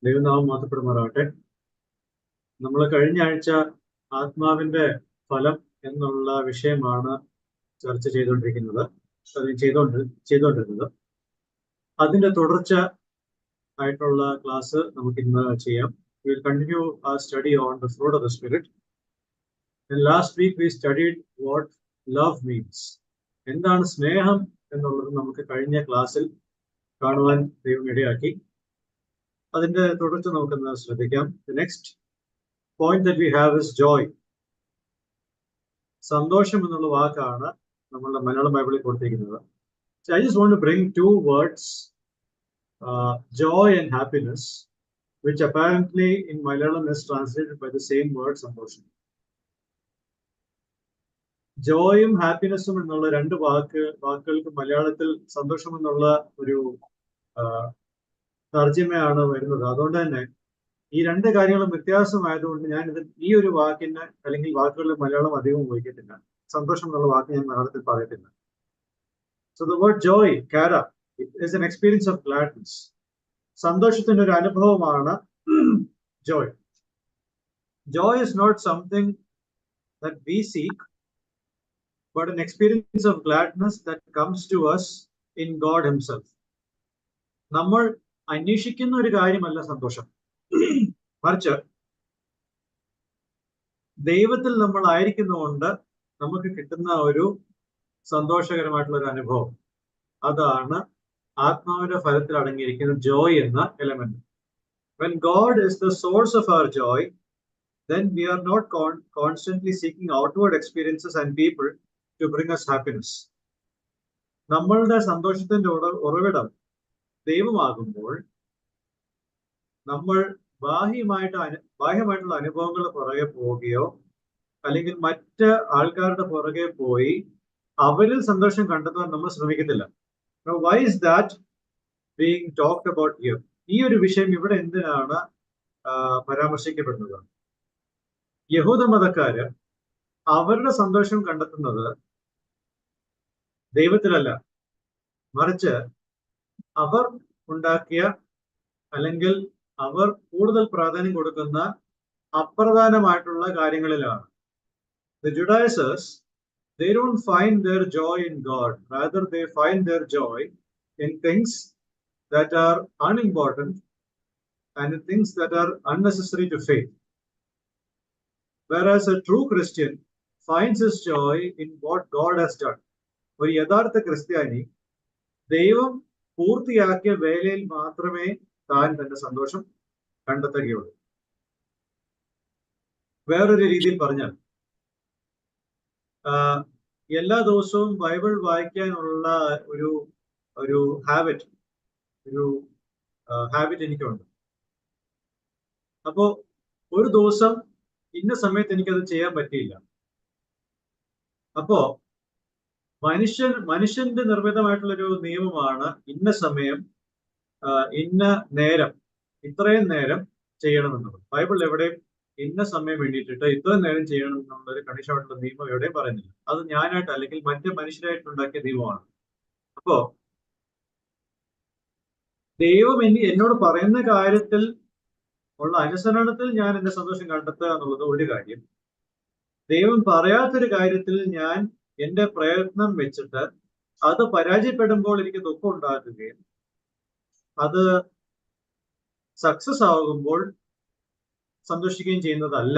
ദൈവനാമം മാത്രപ്പെടുമാറാകട്ടെ. നമ്മൾ കഴിഞ്ഞ ആഴ്ച ആത്മാവിന്റെ ഫലം എന്നുള്ള വിഷയമാണ് ചർച്ച ചെയ്തുകൊണ്ടിരുന്നത്. അതിന്റെ തുടർച്ച ആയിട്ടുള്ള ക്ലാസ് നമുക്ക് ഇന്ന് ചെയ്യാം. We will continue our study on the fruit of the Spirit. And last week we studied what love means. എന്താണ് സ്നേഹം എന്നുള്ളത് നമുക്ക് കഴിഞ്ഞ ക്ലാസ്സിൽ കാണുവാൻ ദൈവം ഇടയാക്കി. അതിന്റെ തുടർച്ച നമുക്കൊന്ന് ശ്രദ്ധിക്കാം. The next point that we have is joy. സന്തോഷം എന്നുള്ള വാക്കാണ് നമ്മളുടെ മലയാളം ബൈബിളിൽ കൊടുത്തിരിക്കുന്നത്. So I just want to bring two words, joy and happiness, which apparently in Malayalam is translated by the same word, സന്തോഷം. ജോയും ഹാപ്പിനെസ്സും എന്നുള്ള രണ്ട് വാക്കുകൾക്ക് മലയാളത്തിൽ സന്തോഷം എന്നുള്ള ഒരു തർജ്ജിമയാണ് വരുന്നത്. അതുകൊണ്ട് തന്നെ ഈ രണ്ട് കാര്യങ്ങളും വ്യത്യാസമായതുകൊണ്ട് ഞാൻ ഈ ഒരു വാക്കിന് അല്ലെങ്കിൽ വാക്കുകളിൽ മലയാളം അധികം ഉപയോഗിക്കത്തില്ല. സന്തോഷം എന്നുള്ള വാക്ക് ഞാൻ മലയാളത്തിൽ പറയത്തില്ല. So the word joy, kara, is an experience of gladness. സന്തോഷത്തിന്റെ ഒരു അനുഭവമാണ് joy. Joy is not something that we seek, but an experience of gladness that comes to us in God Himself. നമ്മൾ അന്വേഷിക്കുന്ന ഒരു കാര്യമല്ല സന്തോഷം, മറിച്ച് ദൈവത്തിൽ നമ്മൾ ആയിരിക്കുന്നതുകൊണ്ട് നമുക്ക് കിട്ടുന്ന ഒരു സന്തോഷകരമായിട്ടുള്ള ഒരു അനുഭവം. അതാണ് ആത്മാവിന്റെ ഫലത്തിൽ അടങ്ങിയിരിക്കുന്ന ജോയ് എന്ന element. When God is the source of our joy, then we are not constantly seeking outward experiences and people to bring us happiness. നമ്മളുടെ സന്തോഷത്തിന്റെ ഉറവിടം ദൈവമാകുമ്പോൾ നമ്മൾ ബാഹ്യമായിട്ടുള്ള അനുഭവങ്ങളുടെ പുറകെ പോവുകയോ അല്ലെങ്കിൽ മറ്റ് ആൾക്കാരുടെ പുറകെ പോയി അവരിൽ സന്തോഷം കണ്ടെത്താൻ നമ്മൾ ശ്രമിക്കത്തില്ല. Why is that being talked about here? ഈ ഒരു വിഷയം ഇവിടെ എന്തിനാണ് പരാമർശിക്കപ്പെടുന്നത്? യഹൂദ മതക്കാര് അവരുടെ സന്തോഷം കണ്ടെത്തുന്നത് ദൈവത്തിലല്ല, മറിച്ച് അവർ ഉണ്ടാക്കിയ അല്ലെങ്കിൽ അവർ കൂടുതൽ പ്രാധാന്യം കൊടുക്കുന്ന അപ്രധാനമായിട്ടുള്ള കാര്യങ്ങളിലാണ്. The Judaizers, they don't find their joy in God. Rather, they find their joy in things that are unimportant and in things that are unnecessary to faith. Whereas a true Christian finds his joy in what God has done. ഒരു യഥാർത്ഥ ക്രിസ്ത്യാനി ദൈവം പൂർത്തിയാക്കിയ വേലയിൽ മാത്രമേ താൻ തന്റെ സന്തോഷം കണ്ടെത്തുകയുള്ളൂ. വേറൊരു രീതിയിൽ പറഞ്ഞാൽ, എല്ലാ ദിവസവും ബൈബിൾ വായിക്കാനുള്ള ഒരു ഹാബിറ്റ് എനിക്കുണ്ട്. അപ്പോ ഒരു ദിവസം ഇന്ന സമയത്ത് എനിക്കത് ചെയ്യാൻ പറ്റിയില്ല. അപ്പോ മനുഷ്യന്റെ നിർമ്മിതമായിട്ടുള്ളൊരു നിയമമാണ് ഇന്ന സമയം ഇന്ന നേരം ഇത്രയും നേരം ചെയ്യണമെന്നുള്ളത്. ബൈബിൾ എവിടെയും ഇന്ന സമയം വേണ്ടിയിട്ടിട്ട് ഇത്രയും നേരം ചെയ്യണം എന്നുള്ളൊരു കണിശമായിട്ടുള്ള നിയമം എവിടെയും പറയുന്നില്ല. അത് ഞാനായിട്ട് അല്ലെങ്കിൽ മറ്റ് മനുഷ്യരായിട്ടുണ്ടാക്കിയ നിയമമാണ്. അപ്പോ ദൈവം എന്നോട് പറയുന്ന കാര്യത്തിൽ ഉള്ള അനുസരണത്തിൽ ഞാൻ എന്റെ സന്തോഷം കണ്ടെത്തുക എന്നുള്ളത് ഒരു കാര്യം. ദൈവം പറയാത്തൊരു കാര്യത്തിൽ ഞാൻ എന്റെ പ്രയത്നം വെച്ചിട്ട് അത് പരാജയപ്പെടുമ്പോൾ എനിക്ക് ദുഃഖം ഉണ്ടാക്കുകയും അത് സക്സസ് ആകുമ്പോൾ സന്തോഷിക്കുകയും ചെയ്യുന്നതല്ല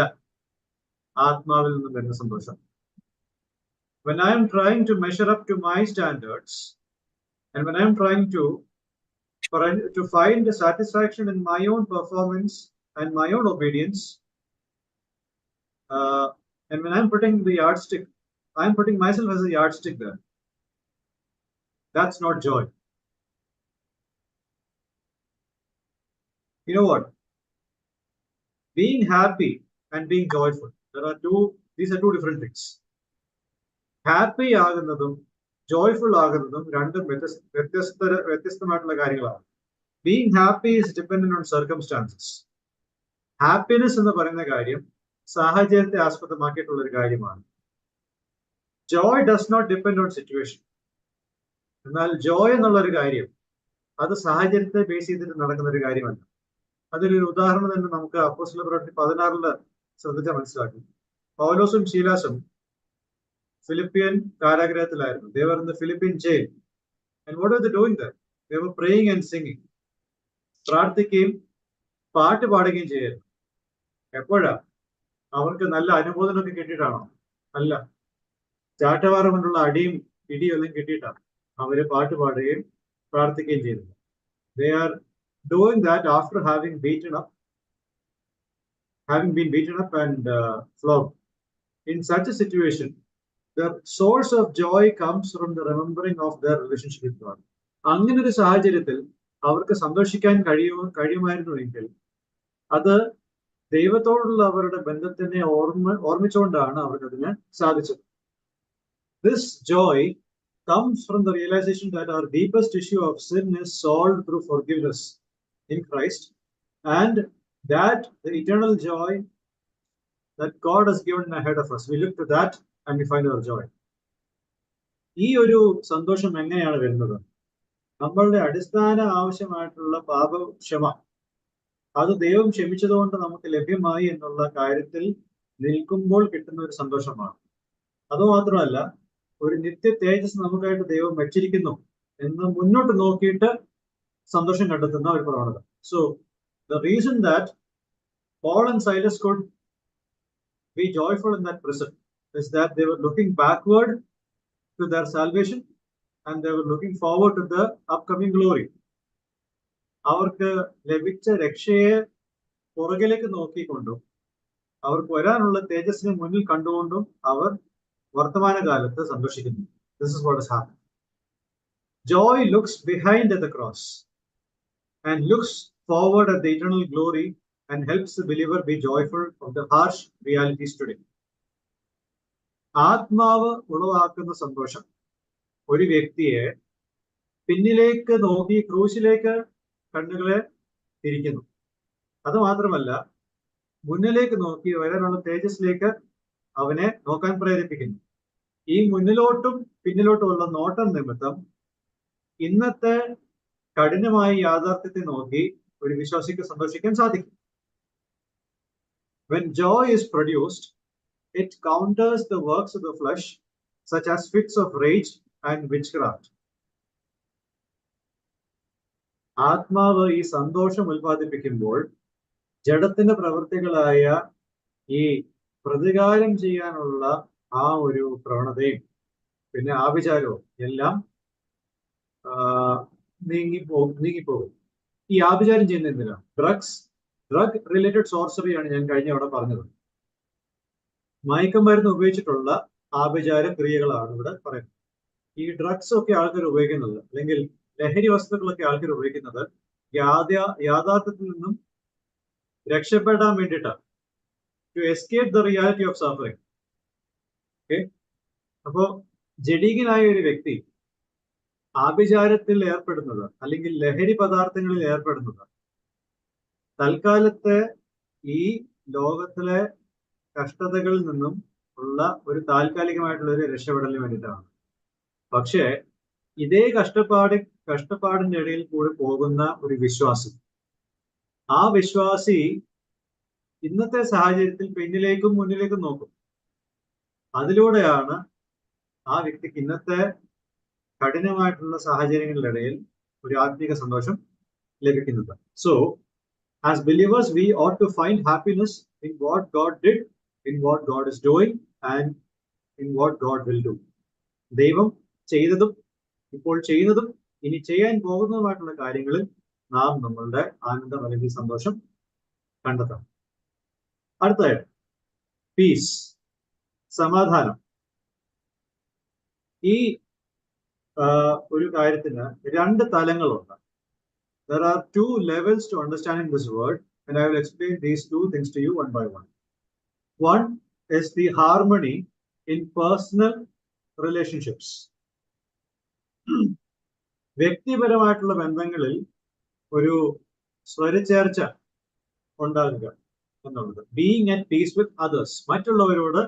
ആത്മാവിൽ നിന്നും വരുന്ന സന്തോഷം. When I am trying to measure up to my standards and when I am trying to find satisfaction in my own performance and my own obedience, and when I am putting the yardstick, I am putting myself as a yardstick there. That's not joy. You know what? Being happy and being joyful, these are two different things. Happy ആകുന്നതും joyful ആകുന്നതും രണ്ടും വ്യത്യസ്തമായിട്ടുള്ള കാര്യങ്ങളാണ്. Being happy is dependent on circumstances. Happiness എന്ന് പറയുന്ന കാര്യം സാഹചര്യത്തെ ആസ്പദമാക്കിയിട്ടുള്ള ഒരു കാര്യമാണ്. Joy does not depend on situation. എന്നാൽ joy എന്നുള്ള ഒരു കാര്യം അത് സാഹചര്യത്തെ ബേസ് ചെയ്തിട്ട് നടക്കുന്ന ഒരു കാര്യമല്ല. അതിലൊരു ഉദാഹരണം തന്നെ നമുക്ക് അപ്പോസ്തല പ്രവൃത്തി 16 ശ്രദ്ധിച്ചാൽ മനസ്സിലാക്കും. പൗലോസും ശീലാസും Philippian കാരാഗ്രഹത്തിലായിരുന്നു. They were in the Philippine jail. And what were they doing there? They were praying and singing. പ്രാർത്ഥിക്കുകയും പാട്ട് പാടുകയും ചെയ്യായിരുന്നു. എപ്പോഴാ? അവർക്ക് നല്ല അനുമോദനമൊക്കെ കിട്ടിയിട്ടാണോ? അല്ല, ചാട്ടവാറ കൊണ്ടുള്ള അടിയും ഇടിയും എല്ലാം കിട്ടിയിട്ടാണ് അവര് പാട്ട് പാടുകയും പ്രാർത്ഥിക്കുകയും ചെയ്തത്. They are doing that after having been beaten up and flogged. In such a situation, the source of joy comes from the remembering of their relationship with God. അങ്ങനെ ഒരു സാഹചര്യത്തിൽ അവർക്ക് സന്തോഷിക്കാൻ കഴിയുമായിരുന്നുവെങ്കിൽ അത് ദൈവത്തോടുള്ള അവരുടെ ബന്ധത്തിനെ ഓർമ്മിച്ചുകൊണ്ടാണ് അവർക്ക് അതിന് സാധിച്ചത്. This joy comes from the realization that our deepest issue of sin is solved through forgiveness in Christ, and that the eternal joy that God has given ahead of us, we look to that and we find our joy. ഈ ഒരു സന്തോഷം എങ്ങനെയാണ് വരുന്നത്? നമ്മളുടെ അടിസ്ഥാന ആവശ്യമായിട്ടുള്ള പാപക്ഷമ അത് ദൈവം ക്ഷമിച്ചതുകൊണ്ട് നമുക്ക് ലഭ്യമായി എന്നുള്ള കാര്യത്തിൽ നിൽക്കുമ്പോൾ കിട്ടുന്ന ഒരു സന്തോഷമാണ്. അതുമാത്രമല്ല, ഒരു നിത്യ തേജസ് നമുക്കായിട്ട് ദൈവം വെച്ചിരിക്കുന്നു എന്ന് മുന്നോട്ട് നോക്കിയിട്ട് സന്തോഷം കണ്ടെത്തുന്ന ഒരു പ്രവണത. So the reason that Paul and Silas could be joyful in that prison is that they were looking backward to their salvation and they were looking forward to the upcoming glory. അവർക്ക് ലഭിച്ച രക്ഷയെ പുറകിലേക്ക് നോക്കിക്കൊണ്ടും അവർക്ക് വരാനുള്ള തേജസ്സിനെ മുന്നിൽ കണ്ടുകൊണ്ടും അവർ വർത്തമാനകാലത്ത് സന്തോഷിക്കുന്നു. This is what has happened. Joy looks behind at the cross and looks forward at the eternal glory and helps the believer be joyful of the harsh realities today. ആത്മാവ് ഉളവാക്കുന്ന സന്തോഷം ഒരു വ്യക്തിയെ പിന്നിലേക്ക് നോക്കി ക്രൂശിലേക്ക് കണ്ണുകളെ തിരിക്കുന്നു. അത് മാത്രമല്ല, മുന്നിലേക്ക് നോക്കി വരാനുള്ള തേജസ്സിലേക്ക് അവനെ നോക്കാൻ പ്രേരിപ്പിക്കുന്നു. ഈ മുന്നിലോട്ടും പിന്നിലോട്ടുമുള്ള നോട്ടം നിമിത്തം ഇന്നത്തെ കഠിനമായ യാഥാർത്ഥ്യത്തെ നോക്കി ഒരു വിശ്വാസിക്ക് സന്തോഷിക്കാൻ സാധിക്കും. When joy is produced, it counters the works of the flesh, such as fits of rage and witchcraft. ആത്മാവ് ഈ സന്തോഷം ഉൽപ്പാദിപ്പിക്കുമ്പോൾ ജഡത്തിന്റെ പ്രവൃത്തികളായ ഈ പ്രതികാരം ചെയ്യാനുള്ള ആ ഒരു പ്രവണതയും പിന്നെ ആഭിചാരവും എല്ലാം നീങ്ങിപ്പോകും. ഈ ആഭിചാരം ചെയ്യുന്ന എന്തിനാ? ഡ്രഗ് റിലേറ്റഡ് സോർസറിയാണ് ഞാൻ കഴിഞ്ഞ അവിടെ പറഞ്ഞത്. മയക്കുമരുന്ന് ഉപയോഗിച്ചിട്ടുള്ള ആഭിചാര ക്രിയകളാണ് ഇവിടെ പറയുന്നത്. ഈ ഡ്രഗ്സ് ഒക്കെ ആൾക്കാർ ഉപയോഗിക്കുന്നത്, അല്ലെങ്കിൽ ലഹരി വസ്തുക്കളൊക്കെ ആൾക്കാർ ഉപയോഗിക്കുന്നത് യാഥാർത്ഥ്യത്തിൽ നിന്നും രക്ഷപ്പെടാൻ വേണ്ടിയിട്ടാണ്. To escape the reality of suffering. Okay, അപ്പോ ജഡീകനായ ഒരു വ്യക്തി ആഭിചാരത്തിൽ ഏർപ്പെടുന്നത് അല്ലെങ്കിൽ ലഹരി പദാർത്ഥങ്ങളിൽ ഏർപ്പെടുന്നത് തൽക്കാലത്തെ ഈ ലോകത്തിലെ കഷ്ടതകളിൽ നിന്നും ഉള്ള ഒരു താൽക്കാലികമായിട്ടുള്ള ഒരു രക്ഷപ്പെടലിന് വേണ്ടിയിട്ടാണ്. പക്ഷേ ഇതേ കഷ്ടപ്പാടിന്റെ ഇടയിൽ കൂടി പോകുന്ന ഒരു വിശ്വാസി, ആ വിശ്വാസി ഇന്നത്തെ സാഹചര്യത്തിൽ പിന്നിലേക്കും മുന്നിലേക്കും നോക്കും. അതിലൂടെയാണ് ആ വ്യക്തിക്ക് ഇന്നത്തെ കഠിനമായിട്ടുള്ള സാഹചര്യങ്ങളുടെ ഇടയിൽ ഒരു ആത്മീക സന്തോഷം ലഭിക്കുന്നത്. So as believers, we ought to find happiness in what God did, in what God is doing, and in what God will do. ദൈവം ചെയ്തതും ഇപ്പോൾ ചെയ്യുന്നതും ഇനി ചെയ്യാൻ പോകുന്നതുമായിട്ടുള്ള കാര്യങ്ങളിൽ നാം നമ്മളുടെ ആനന്ദം അല്ലെങ്കിൽ സന്തോഷം കണ്ടെത്തണം. അടുത്തതായിട്ട് പീസ്, സമാധാനം. ഈ ഒരു കാര്യത്തിന് രണ്ട് തലങ്ങളുണ്ട്. There are two levels to understanding this word, and I will explain these two things to you one by one. One is the harmony in personal relationships. വ്യക്തിപരമായിട്ടുള്ള ബന്ധങ്ങളിൽ ഒരു സ്വരച്ചേർച്ച ഉണ്ടാകുക എന്നുള്ളത്. Being at peace with others, മറ്റുള്ളവരോട്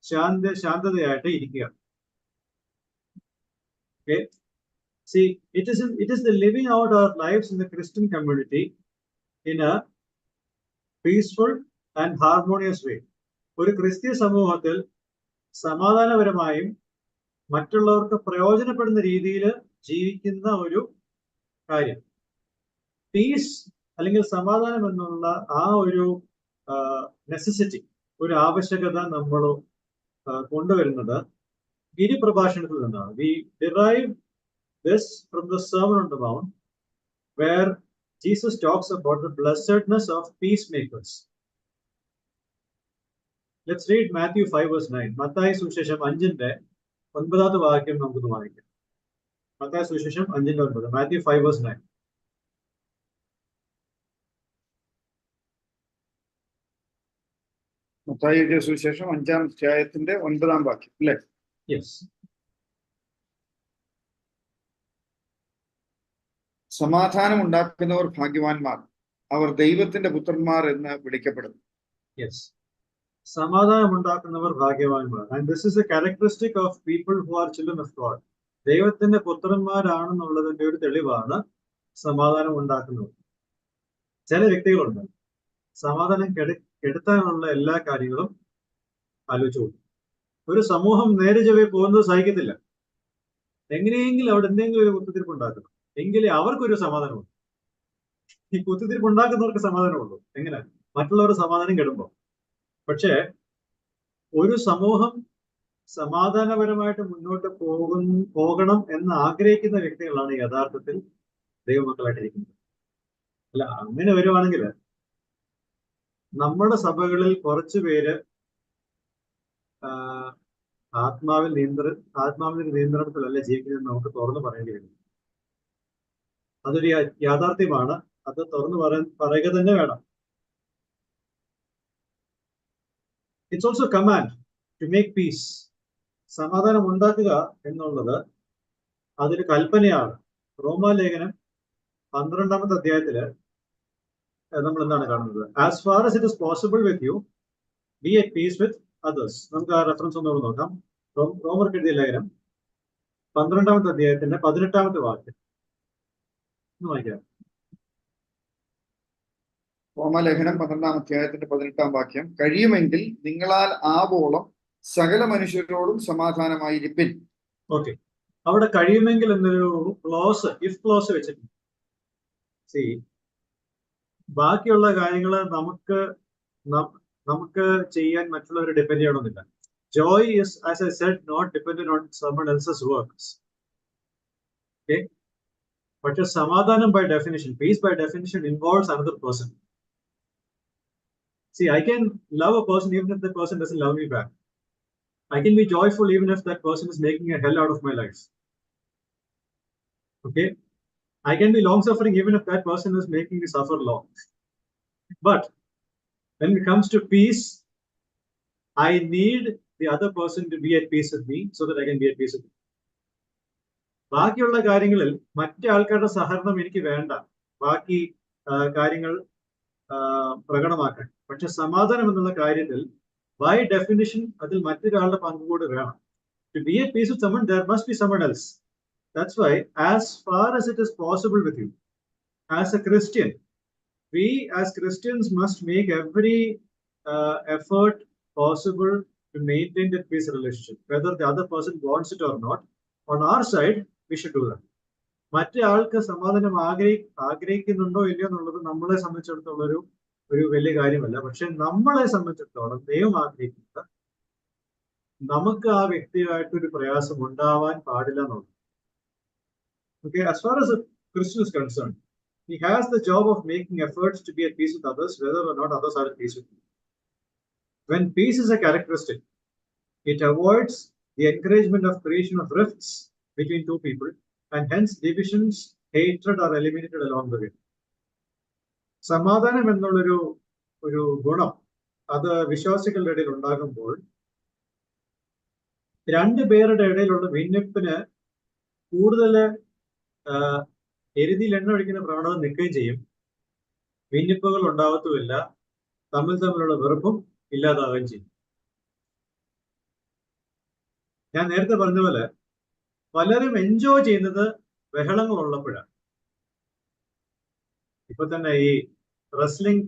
ശാന്തതയായിട്ട് ഇരിക്കുക. Okay? See, it is the living out our lives in the Christian community in a peaceful and harmonious way. ഒരു ക്രിസ്തീയ സമൂഹത്തിൽ സമാധാനപരമായും മറ്റുള്ളവർക്ക് പ്രയോജനപ്പെടുന്ന രീതിയിൽ ജീവിക്കുന്ന ഒരു കാര്യം. പീസ് അല്ലെങ്കിൽ സമാധാനം എന്നുള്ള ആ ഒരു നെസസിറ്റി, ഒരു ആവശ്യകത നമ്മൾ കൊണ്ടുവരുന്നത് ഗിരിപ്രഭാഷണത്തിൽ നിന്നാണ്. We derive this from the Sermon on the Mount, where Jesus talks about the blessedness of peacemakers. Let's read Matthew 5 verse 9. Mathai സുവിശേഷം 5-ന്റെ 9ാമത്തെ വാക്യം നമുക്കൊന്ന് വായിക്കാം. മത്തായി സുവിശേഷം 5-ന്റെ 9. Matthew 5 verse 9. മത്തായിയുടെ സുവിശേഷം 5-ാം അധ്യായത്തിന്റെ 9-ാം വാക്യം അല്ലേ? യെസ്. സമാധാനം ഉണ്ടാക്കുന്നവർ ഭാഗ്യവാന്മാർ, അവർ ദൈവത്തിന്റെ പുത്രന്മാർ എന്ന് വിളിക്കപ്പെടുന്നു. യെസ്, സമാധാനം ഉണ്ടാക്കുന്നവർ ഭാഗ്യവാന്മാർ. And this is A characteristic of people who are children of God. ദൈവത്തിന്റെ പുത്രന്മാരാണെന്നുള്ളതിന്റെ ഒരു തെളിവാണ് സമാധാനം ഉണ്ടാക്കുന്നവർ. ചില വ്യക്തികളുണ്ട് സമാധാനം കെടുത്താനുള്ള എല്ലാ കാര്യങ്ങളും ആലോചിച്ചു. ഒരു സമൂഹം നേരെ ചൊവ്വേ പോകുന്നത് സഹിക്കത്തില്ല. എങ്ങനെയെങ്കിലും അവിടെ എന്തെങ്കിലും ഒരു കുത്തിത്തിരിപ്പ് ഉണ്ടാക്കണം, എങ്കിലേ അവർക്കൊരു സമാധാനമുള്ളൂ. ഈ കുത്തിത്തിരിപ്പ് ഉണ്ടാക്കുന്നവർക്ക് സമാധാനമുള്ളൂ. എങ്ങനെ? മറ്റുള്ളവരുടെ സമാധാനം കെടുമ്പോൾ. പക്ഷേ ഒരു സമൂഹം സമാധാനപരമായിട്ട് മുന്നോട്ട് പോകണം എന്ന് ആഗ്രഹിക്കുന്ന വ്യക്തികളാണ് യഥാർത്ഥത്തിൽ ദൈവമക്കളായിട്ടിരിക്കുന്നത്. അല്ല, അങ്ങനെ വരുവാണെങ്കിൽ നമ്മുടെ സഭകളിൽ കുറച്ചു പേര് ആത്മാവിന്റെ നിയന്ത്രണത്തിലല്ല ജീവിക്കുന്നത് നമുക്ക് തുറന്നു പറയേണ്ടി വരും. അതൊരു യാഥാർത്ഥ്യമാണ്. അത് തുറന്നു പറയുക തന്നെ വേണം. It's also command to make peace. സമാധാനം ഉണ്ടാക്കുക എന്നുള്ളത് അതൊരു കൽപ്പനയാണ്. റോമാലേഖനം 12-ാമത്തെ അധ്യായത്തില് നമ്മൾ എന്താണ് കാണുന്നത്? As far as it is possible with you, be at peace with others. നമുക്ക് ആ റെഫറൻസ് ഒന്നുകൂടെ നോക്കാം. റോമർക്ക് എഴുതിയ ലേഖനം 12-ാമത്തെ അധ്യായത്തിന്റെ 18-ാമത്തെ വാക്യം വായിക്കാം. റോമാലേഖനം 12-ാം അധ്യായത്തിന്റെ 18-ാം വാക്യം, കഴിയുമെങ്കിൽ നിങ്ങളാൽ ആവോളം സകല മനുഷ്യരോടും സമാധാനമായിരിപ്പിൻ. ഓക്കെ, അവിടെ കഴിയുമെങ്കിൽ എന്നൊരു ക്ലോസ്, ഇഫ് ക്ലോസ് വെച്ചിട്ടുണ്ട്. ബാക്കിയുള്ള കാര്യങ്ങൾ നമുക്ക് ചെയ്യാൻ മറ്റുള്ളവരെ ഡിപ്പെൻഡ് ചെയ്യണമെന്നില്ല. Joy is, as I said, not dependent on someone else's works. Okay? പക്ഷെ സമാധാനം by definition, peace by definition involves another person. See, I can love a person even if that person doesn't love me back. I can be joyful even if that person is making a hell out of my life. Okay? I can be long-suffering even if that person is making me suffer long. But when it comes to peace, I need the other person to be at peace with me so that I can be at peace with him. ബാക്കിയുള്ള കാര്യങ്ങളിൽ മറ്റു ആൾക്കാരുടെ സഹകരണം എനിക്ക് വേണ്ട, ബാക്കി കാര്യങ്ങൾ പ്രകടമാക്കാൻ. പക്ഷെ സമാധാനം എന്നുള്ള കാര്യത്തിൽ ബൈ ഡെഫിനിഷൻ അതിൽ മറ്റൊരാളുടെ പങ്കുകൂടി വേണം. To be at peace with someone, there must be someone else. That's why, as far as it is possible with you, as a Christian, we as Christians must make every effort possible to maintain that peace relationship. Whether the other person wants it or not, on our side, we should do that. മറ്റേ ആൾക്ക് സമാധാനം ആഗ്രഹിക്കുന്നുണ്ടോ ഇല്ലയോ എന്നുള്ളത് നമ്മളെ സംബന്ധിച്ചിടത്തോളം ഒരു വലിയ കാര്യമല്ല. പക്ഷെ നമ്മളെ സംബന്ധിച്ചിടത്തോളം ദൈവം ആഗ്രഹിക്കുന്നത് നമുക്ക് ആ വ്യക്തിയായിട്ടൊരു പ്രയാസം ഉണ്ടാവാൻ പാടില്ല എന്നുള്ളത്. Okay, as far as a Christian is concerned, he has the job of making efforts to be at peace with others, whether or not others are at peace with him. When peace is a characteristic, it avoids the encouragement of creation of rifts between two people, and hence divisions, hatred are eliminated along the way. സമാധാനം എന്നുള്ളൊരു ഗുണം അത് വിശ്വാസികളുടെ ഇടയിൽ ഉണ്ടാകുമ്പോൾ രണ്ടുപേരുടെ ഇടയിലുള്ള ഭിന്നിപ്പിന് കൂടുതൽ എരുതിയിൽ എണ്ണ ഒഴിക്കുന്ന പ്രവണത നിൽക്കുകയും ചെയ്യും. ഭിന്നിപ്പുകൾ ഉണ്ടാവത്തുമില്ല, തമ്മിലുള്ള വെറുപ്പും ഇല്ലാതാവുകയും ചെയ്യും. ഞാൻ നേരത്തെ പറഞ്ഞ പോലെ പലരും എൻജോയ് ചെയ്യുന്നത് ബഹളങ്ങൾ ഉള്ളപ്പോഴാണ്. ഇപ്പൊ തന്നെ ഈ റെസ്ലിംഗ്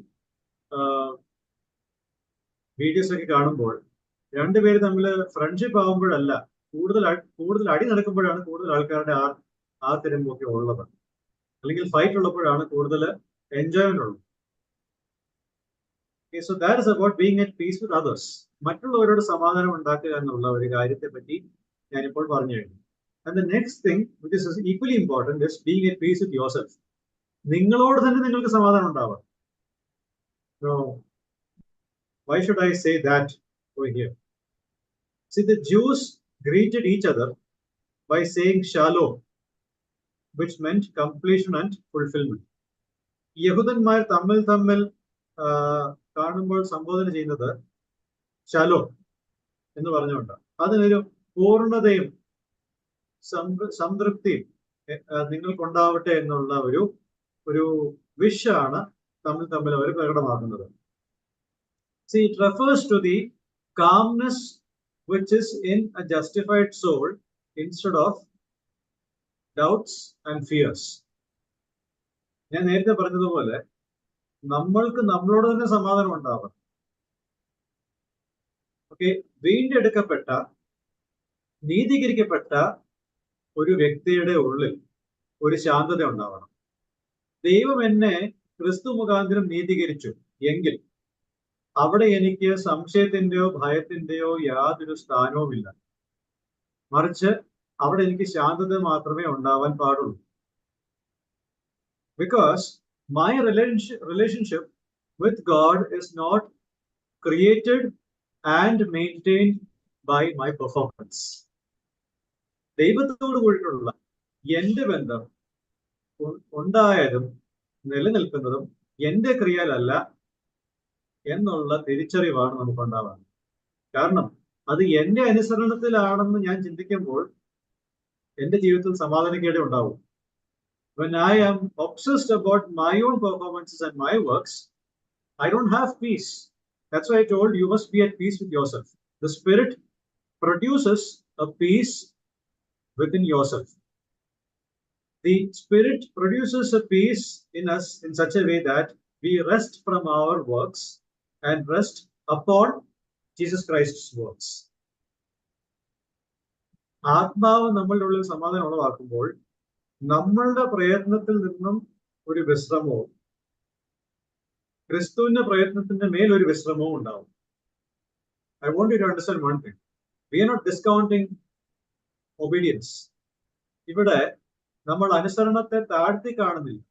വീഡിയോസ് ഒക്കെ കാണുമ്പോൾ രണ്ടുപേര് തമ്മിൽ ഫ്രണ്ട്ഷിപ്പ് ആകുമ്പോഴല്ല, കൂടുതൽ അടി നടക്കുമ്പോഴാണ് കൂടുതൽ ആൾക്കാരുടെ ആ തിരമ്പൊക്കെ ഉള്ളത്, അല്ലെങ്കിൽ ഫൈറ്റ് ഉള്ളപ്പോഴാണ് കൂടുതൽ എൻജോയ്മെന്റ് ഉള്ളത്. So that is about being at peace with others. മറ്റുള്ളവരോട് സമാധാനം ഉണ്ടാക്കുക എന്നുള്ള ഒരു കാര്യത്തെ പറ്റി ഞാനിപ്പോൾ പറഞ്ഞു കഴിഞ്ഞു. And the next thing which is equally important is being at peace with yourself. നിങ്ങളോട് തന്നെ നിങ്ങൾക്ക് സമാധാനം ഉണ്ടാവാം. So why should I say that over here? See, the Jews greeted each other by saying shalom, which meant completion and fulfillment. യഹൂദന്മാർ തമ്മിൽ കാണുമ്പോൾ സംബോധന ചെയ്യുന്നത് ഷാലോം എന്ന് പറഞ്ഞുകൊണ്ട് അതിനൊരു പൂർണ്ണതയും സംതൃപ്തിയും നിങ്ങൾക്കുണ്ടാവട്ടെ എന്നുള്ള ഒരു വിഷാണ് തമ്മിൽ അവർ പ്രകടമാക്കുന്നത്. See, it refers to the calmness which is in a justified soul instead of doubts and fears. ഞാൻ നേരത്തെ പറഞ്ഞതുപോലെ നമ്മൾക്ക് നമ്മളോട് തന്നെ സമാധാനം ഉണ്ടാവണം. ഓക്കെ, വീണ്ടെടുക്കപ്പെട്ട നീതീകരിക്കപ്പെട്ട ഒരു വ്യക്തിയുടെ ഉള്ളിൽ ഒരു ശാന്തത ഉണ്ടാവണം. ദൈവം എന്നെ ക്രിസ്തു മുഖാന്തരം നീതീകരിച്ചു എങ്കിൽ അവിടെ എനിക്ക് സംശയത്തിന്റെയോ ഭയത്തിന്റെയോ യാതൊരു സ്ഥാനവുമില്ല. മറിച്ച് അവിടെ എനിക്ക് ശാന്തത മാത്രമേ ഉണ്ടാവാൻ പാടുള്ളൂ. Because my relationship with God is not created and maintained by my performance. ദൈവത്തോട് കൂടിയിട്ടുള്ള എന്റെ ബന്ധം ഉണ്ടായതും നിലനിൽക്കുന്നതും എന്റെ ക്രിയയിലല്ല എന്നുള്ള തിരിച്ചറിവാണ് നമുക്കുണ്ടാവുക. കാരണം അത് എന്റെ അനുസരണത്തിലാണെന്ന് ഞാൻ ചിന്തിക്കുമ്പോൾ എന്റെ ജീവിതത്തിൽ സമാധാനക്കേട് ഉണ്ടാവും. When I am obsessed about my own performances and my works, I don't have peace. That's why I told you must be at peace with yourself. The Spirit produces a peace within yourself. The Spirit produces a peace in us in such a way that we rest from our works and rest upon Jesus Christ's works. ആത്മാവ് നമ്മളുടെ ഉള്ളിൽ സമാധാനം ഉളവാക്കുമ്പോൾ നമ്മളുടെ പ്രയത്നത്തിൽ നിന്നും ഒരു വിശ്രമവും ക്രിസ്തുവിന്റെ പ്രയത്നത്തിന്റെ മേൽ ഒരു വിശ്രമവും ഉണ്ടാവും. I want you to understand one thing. We are not discounting obedience. ഇവിടെ നമ്മൾ അനുസരണത്തെ താഴ്ത്തി കാണുന്നില്ല.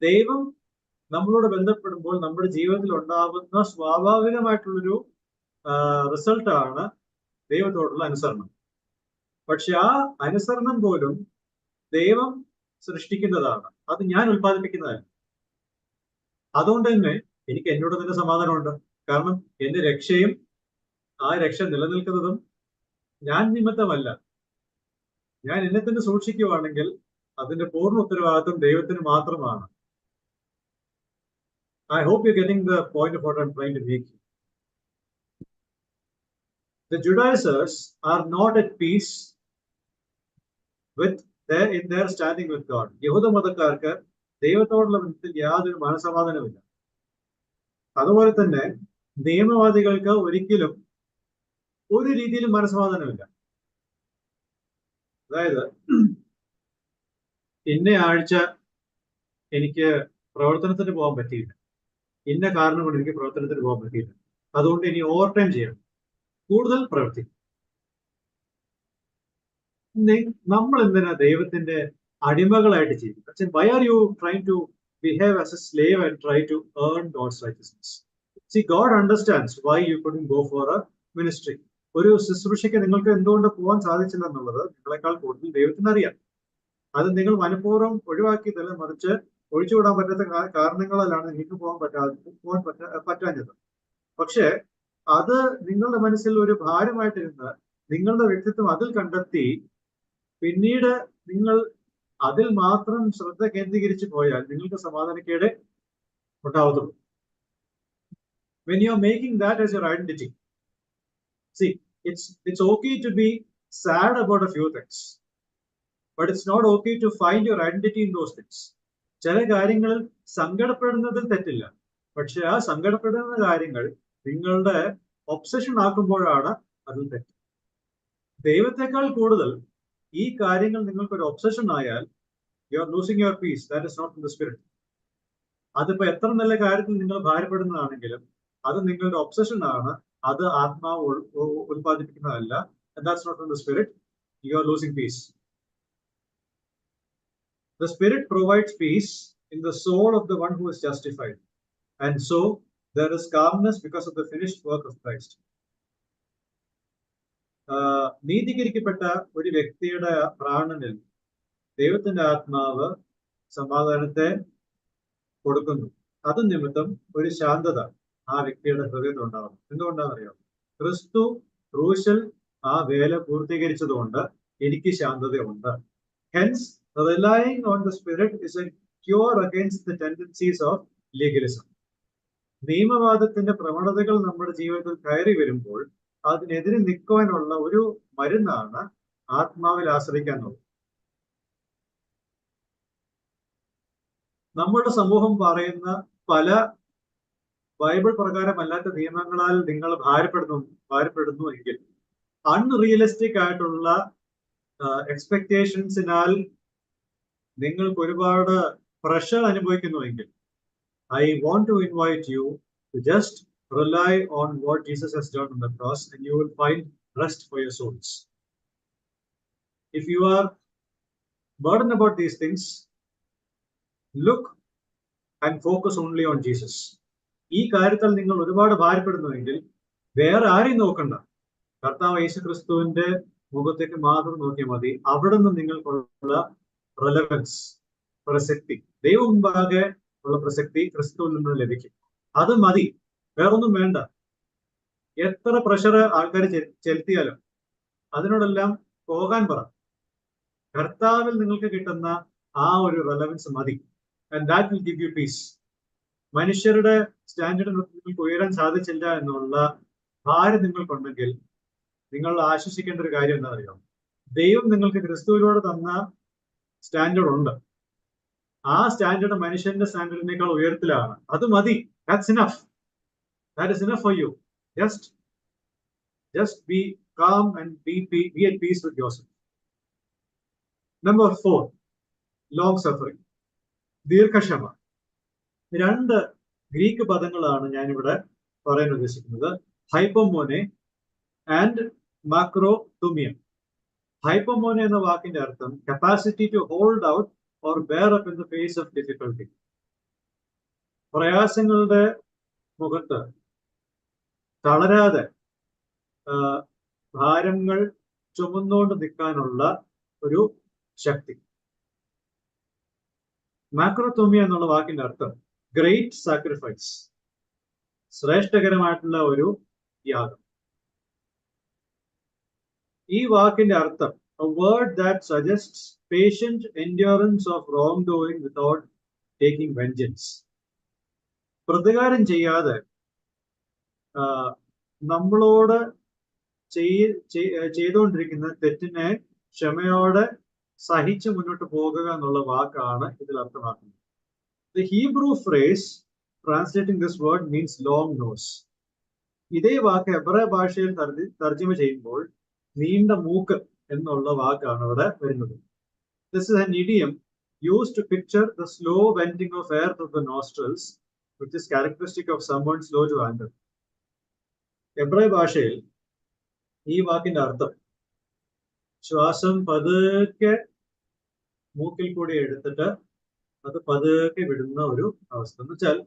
ദൈവം നമ്മളോട് ബന്ധപ്പെടുമ്പോൾ നമ്മുടെ ജീവിതത്തിൽ ഉണ്ടാകുന്ന സ്വാഭാവികമായിട്ടുള്ളൊരു റിസൾട്ടാണ് ദൈവത്തോടുള്ള അനുസരണം. പക്ഷെ ആ അനുസരണം പോലും ദൈവം സൃഷ്ടിക്കുന്നതാണ്, അത് ഞാൻ ഉൽപ്പാദിപ്പിക്കുന്നതല്ല. അതുകൊണ്ട് തന്നെ എനിക്ക് എന്നോട് തന്നെ സമാധാനമുണ്ട്. കാരണം എന്റെ രക്ഷയും ആ രക്ഷ നിലനിൽക്കുന്നതും ഞാൻ നിമിത്തമല്ല. ഞാൻ എന്നെ തന്നെ സൂക്ഷിക്കുവാണെങ്കിൽ അതിന്റെ പൂർണ്ണ ഉത്തരവാദിത്വം ദൈവത്തിന് മാത്രമാണ്. I hope you're getting the point of what I'm trying to make. The Judaizers are not at peace in their standing with God. യഹൂദ മതക്കാർക്ക് ദൈവത്തോടുള്ള ബന്ധത്തിൽ യാതൊരു മനസമാധാനമില്ല. അതുപോലെ തന്നെ നിയമവാദികൾക്ക് ഒരിക്കലും ഒരു രീതിയിലും മനസമാധാനമില്ല. അതായത് ഇന്ന ആഴ്ച എനിക്ക് പ്രവർത്തനത്തിന് പോകാൻ പറ്റിയില്ല, ഇന്ന കാരണം കൊണ്ട് എനിക്ക് പ്രവർത്തനത്തിന് പോകാൻ പറ്റിയില്ല, അതുകൊണ്ട് ഇനി ഓവർ ടൈം ചെയ്യണം, കൂടുതൽ പ്രവർത്തിക്കും. നമ്മൾ എന്തിനാ ദൈവത്തിന്റെ അടിമകളായിട്ട് ചെയ്യുന്നത്? Why are you trying to behave as a slave and try to earn God's righteousness? See, God understands why you couldn't go for a ministry. ഒരു ശുശ്രൂഷയ്ക്ക് നിങ്ങൾക്ക് എന്തുകൊണ്ട് പോകാൻ സാധിച്ചില്ല എന്നുള്ളത് നിങ്ങളെക്കാൾ കൂടുതൽ ദൈവത്തിന് അറിയാം. അത് നിങ്ങൾ മനഃപൂർവ്വം ഒഴിവാക്കിയതല്ല, മറിച്ച് ഒഴിച്ചുകൂടാൻ പറ്റാത്ത കാരണങ്ങളാലാണ് നിങ്ങൾക്ക് പോകാൻ പറ്റാഞ്ഞത്. പക്ഷെ അത് നിങ്ങളുടെ മനസ്സിൽ ഒരു ഭാരമായിട്ടിരുന്ന് നിങ്ങളുടെ വ്യക്തിത്വം അതിൽ കണ്ടെത്തി പിന്നീട് നിങ്ങൾ അതിൽ മാത്രം ശ്രദ്ധ കേന്ദ്രീകരിച്ചു പോയാൽ നിങ്ങൾക്ക് സമാധാനക്കേട് ഉണ്ടാവത്തുള്ളൂ. When you are making that as your identity, see, it's okay to be sad about a few things, but it's not okay to find your identity in those things. ചില കാര്യങ്ങളിൽ സങ്കടപ്പെടുന്നതിൽ തെറ്റില്ല, പക്ഷെ ആ സങ്കടപ്പെടുന്ന കാര്യങ്ങൾ നിങ്ങളുടെ ഒബ്സഷൻ ആക്കുമ്പോഴാണ് അതിൽ തെറ്റ്. ദൈവത്തെക്കാൾ കൂടുതൽ ഈ കാര്യങ്ങൾ നിങ്ങൾക്കൊരു ഒബ്സഷൻ ആയാൽ you are losing your peace. That is not in the spirit. അതിപ്പോ എത്ര നല്ല കാര്യത്തിൽ നിങ്ങൾ ഭാരപ്പെടുന്നതാണെങ്കിലും അത് നിങ്ങളുടെ ഒബ്സഷൻ ആണ്. അത് ആത്മാവ് ഉൽപ്പാദിപ്പിക്കുന്നതല്ല. That's not in the spirit. You are losing peace. The Spirit provides peace in the soul of the one who is justified. And so, there is calmness because of the finished work of Christ. നീതീകരിക്കപ്പെട്ട ഒരു വ്യക്തിയുടെ പ്രാണനിൽ ദൈവത്തിന്റെ ആത്മാവ് സമാധാനത്തെ കൊടുക്കുന്നു. അത് നിമിത്തം ഒരു ശാന്തത ആ വ്യക്തിയുടെ ഹൃദയത്തിൽ ഉണ്ടാകും. എന്തുകൊണ്ടാണെന്നറിയാം? ക്രിസ്തു ക്രൂശിൽ ആ വേല പൂർത്തീകരിച്ചതുകൊണ്ട് എനിക്ക് ശാന്തതയുണ്ട്. Hence, relying on the Spirit is a cure against the tendencies of legalism. നിയമവാദത്തിന്റെ പ്രവണതകൾ നമ്മുടെ ജീവിതത്തിൽ കയറി വരുമ്പോൾ അതിനെതിരെ നിൽക്കുവാനുള്ള ഒരു മരുന്നാണ് ആത്മാവിൽ ആശ്രയിക്കാനുള്ളത്. നമ്മുടെ സമൂഹം പറയുന്ന പല ബൈബിൾ പ്രകാരമല്ലാത്ത നിയമങ്ങളാൽ നിങ്ങൾ ഭാരപ്പെടുന്നു എങ്കിൽ, അൺറിയലിസ്റ്റിക് ആയിട്ടുള്ള എക്സ്പെക്ടേഷൻസിനാൽ നിങ്ങൾക്ക് ഒരുപാട് pressure അനുഭവിക്കുന്നുവെങ്കിൽ, I want to invite you to just rely on what Jesus has done on the cross and you will find rest for your souls. If you are burdened about these things, look and focus only on Jesus. ഈ കാര്യത്തിൽ നിങ്ങൾ ഒരുപാട് ഭാരപ്പെടുന്നുവെങ്കിൽ വേറെ ആരെയും നോക്കണ്ട, കർത്താവ് യേശുക്രിസ്തുവിന്റെ മുഖത്തേക്ക് മാത്രം നോക്കിയാൽ മതി. അവിടെ നിന്ന് നിങ്ങൾക്കുള്ള റെലവൻസ്, പ്രസക്തി, ദൈവം മുമ്പാകെ ഉള്ള പ്രസക്തി ക്രിസ്തുവിൽ നിന്ന് ലഭിക്കും. അത് മതി, വേറൊന്നും വേണ്ട. എത്ര പ്രഷർ ആൾക്കാർ ചെലുത്തിയാലും അതിനോടെല്ലാം പോകാൻ പറ. കർത്താവിൽ നിങ്ങൾക്ക് കിട്ടുന്ന ആ ഒരു റെലവൻസ് മതി. And that will give you piece. മനുഷ്യരുടെ സ്റ്റാൻഡേർഡ് നിങ്ങൾക്ക് ഉയരാൻ സാധിച്ചില്ല എന്നുള്ള ഭാരം നിങ്ങൾക്കുണ്ടെങ്കിൽ നിങ്ങൾ ആശ്വസിക്കേണ്ട ഒരു കാര്യം എന്താ അറിയാം? ദൈവം നിങ്ങൾക്ക് ക്രിസ്തുവിനോട് തന്ന സ്റ്റാൻഡേർഡ് ഉണ്ട്. ആ സ്റ്റാൻഡേർഡ് മനുഷ്യന്റെ സ്റ്റാൻഡേർഡിനേക്കാൾ ഉയരത്തിലാണ്. അത് മതി. That's enough. That is enough for you. Just be calm and be at peace with yourself. Number 4, long suffering. ദീർഘക്ഷമ. 2 Greek പദങ്ങളാണ് ഞാനിവിടെ പറയാൻ ഉദ്ദേശിക്കുന്നത്. ഹൈപ്പോമോനെ ആൻഡ് മാക്രോതുമിയം. ഹൈപ്പോമോനെ എന്ന വാക്കിന്റെ അർത്ഥം capacity to hold out or bear up in the face of difficulty. പ്രയാസങ്ങളുടെ മുഖത്ത് തളരാതെ ഭാരങ്ങൾ ചുമന്നുകൊണ്ട് നിൽക്കാനുള്ള ഒരു ശക്തി. മാക്രോതോമിയ എന്നുള്ള വാക്കിന്റെ അർത്ഥം ഗ്രേറ്റ് സാക്രിഫൈസ്, ശ്രേഷ്ഠകരമായിട്ടുള്ള ഒരു യാഗം. ഈ വാക്കിന്റെ അർത്ഥം a word that suggests patient endurance of wrongdoing without taking vengeance. പ്രതികാരം ചെയ്യാതെ നമ്മളോട് ചെയ്തുകൊണ്ടിരിക്കുന്ന തെറ്റിനെ ക്ഷമയോടെ സഹിച്ച് മുന്നോട്ട് പോകുക എന്നുള്ള വാക്കാണ് ഇതിൽ അർത്ഥമാക്കുന്നത്. The Hebrew phrase translating this word means long nose. ഇതേ വാക്ക് എബ്രായ ഭാഷയിൽ തർജ്ജമ ചെയ്യുമ്പോൾ നീണ്ട മൂക്ക് എന്നുള്ള വാക്കാണ് ഇവിടെ വരുന്നത്. This is an idiom used to picture the slow venting of air through the nostrils, which is characteristic of someone slow to anger. എബ്രായ ഭാഷയിൽ ഈ വാക്കിന്റെ അർത്ഥം ശ്വാസം പതുക്കെ മൂക്കിൽ കൂടി എടുത്തിട്ട് അത് പതുക്കെ വിടുന്ന ഒരു അവസ്ഥ. എന്ന് വെച്ചാൽ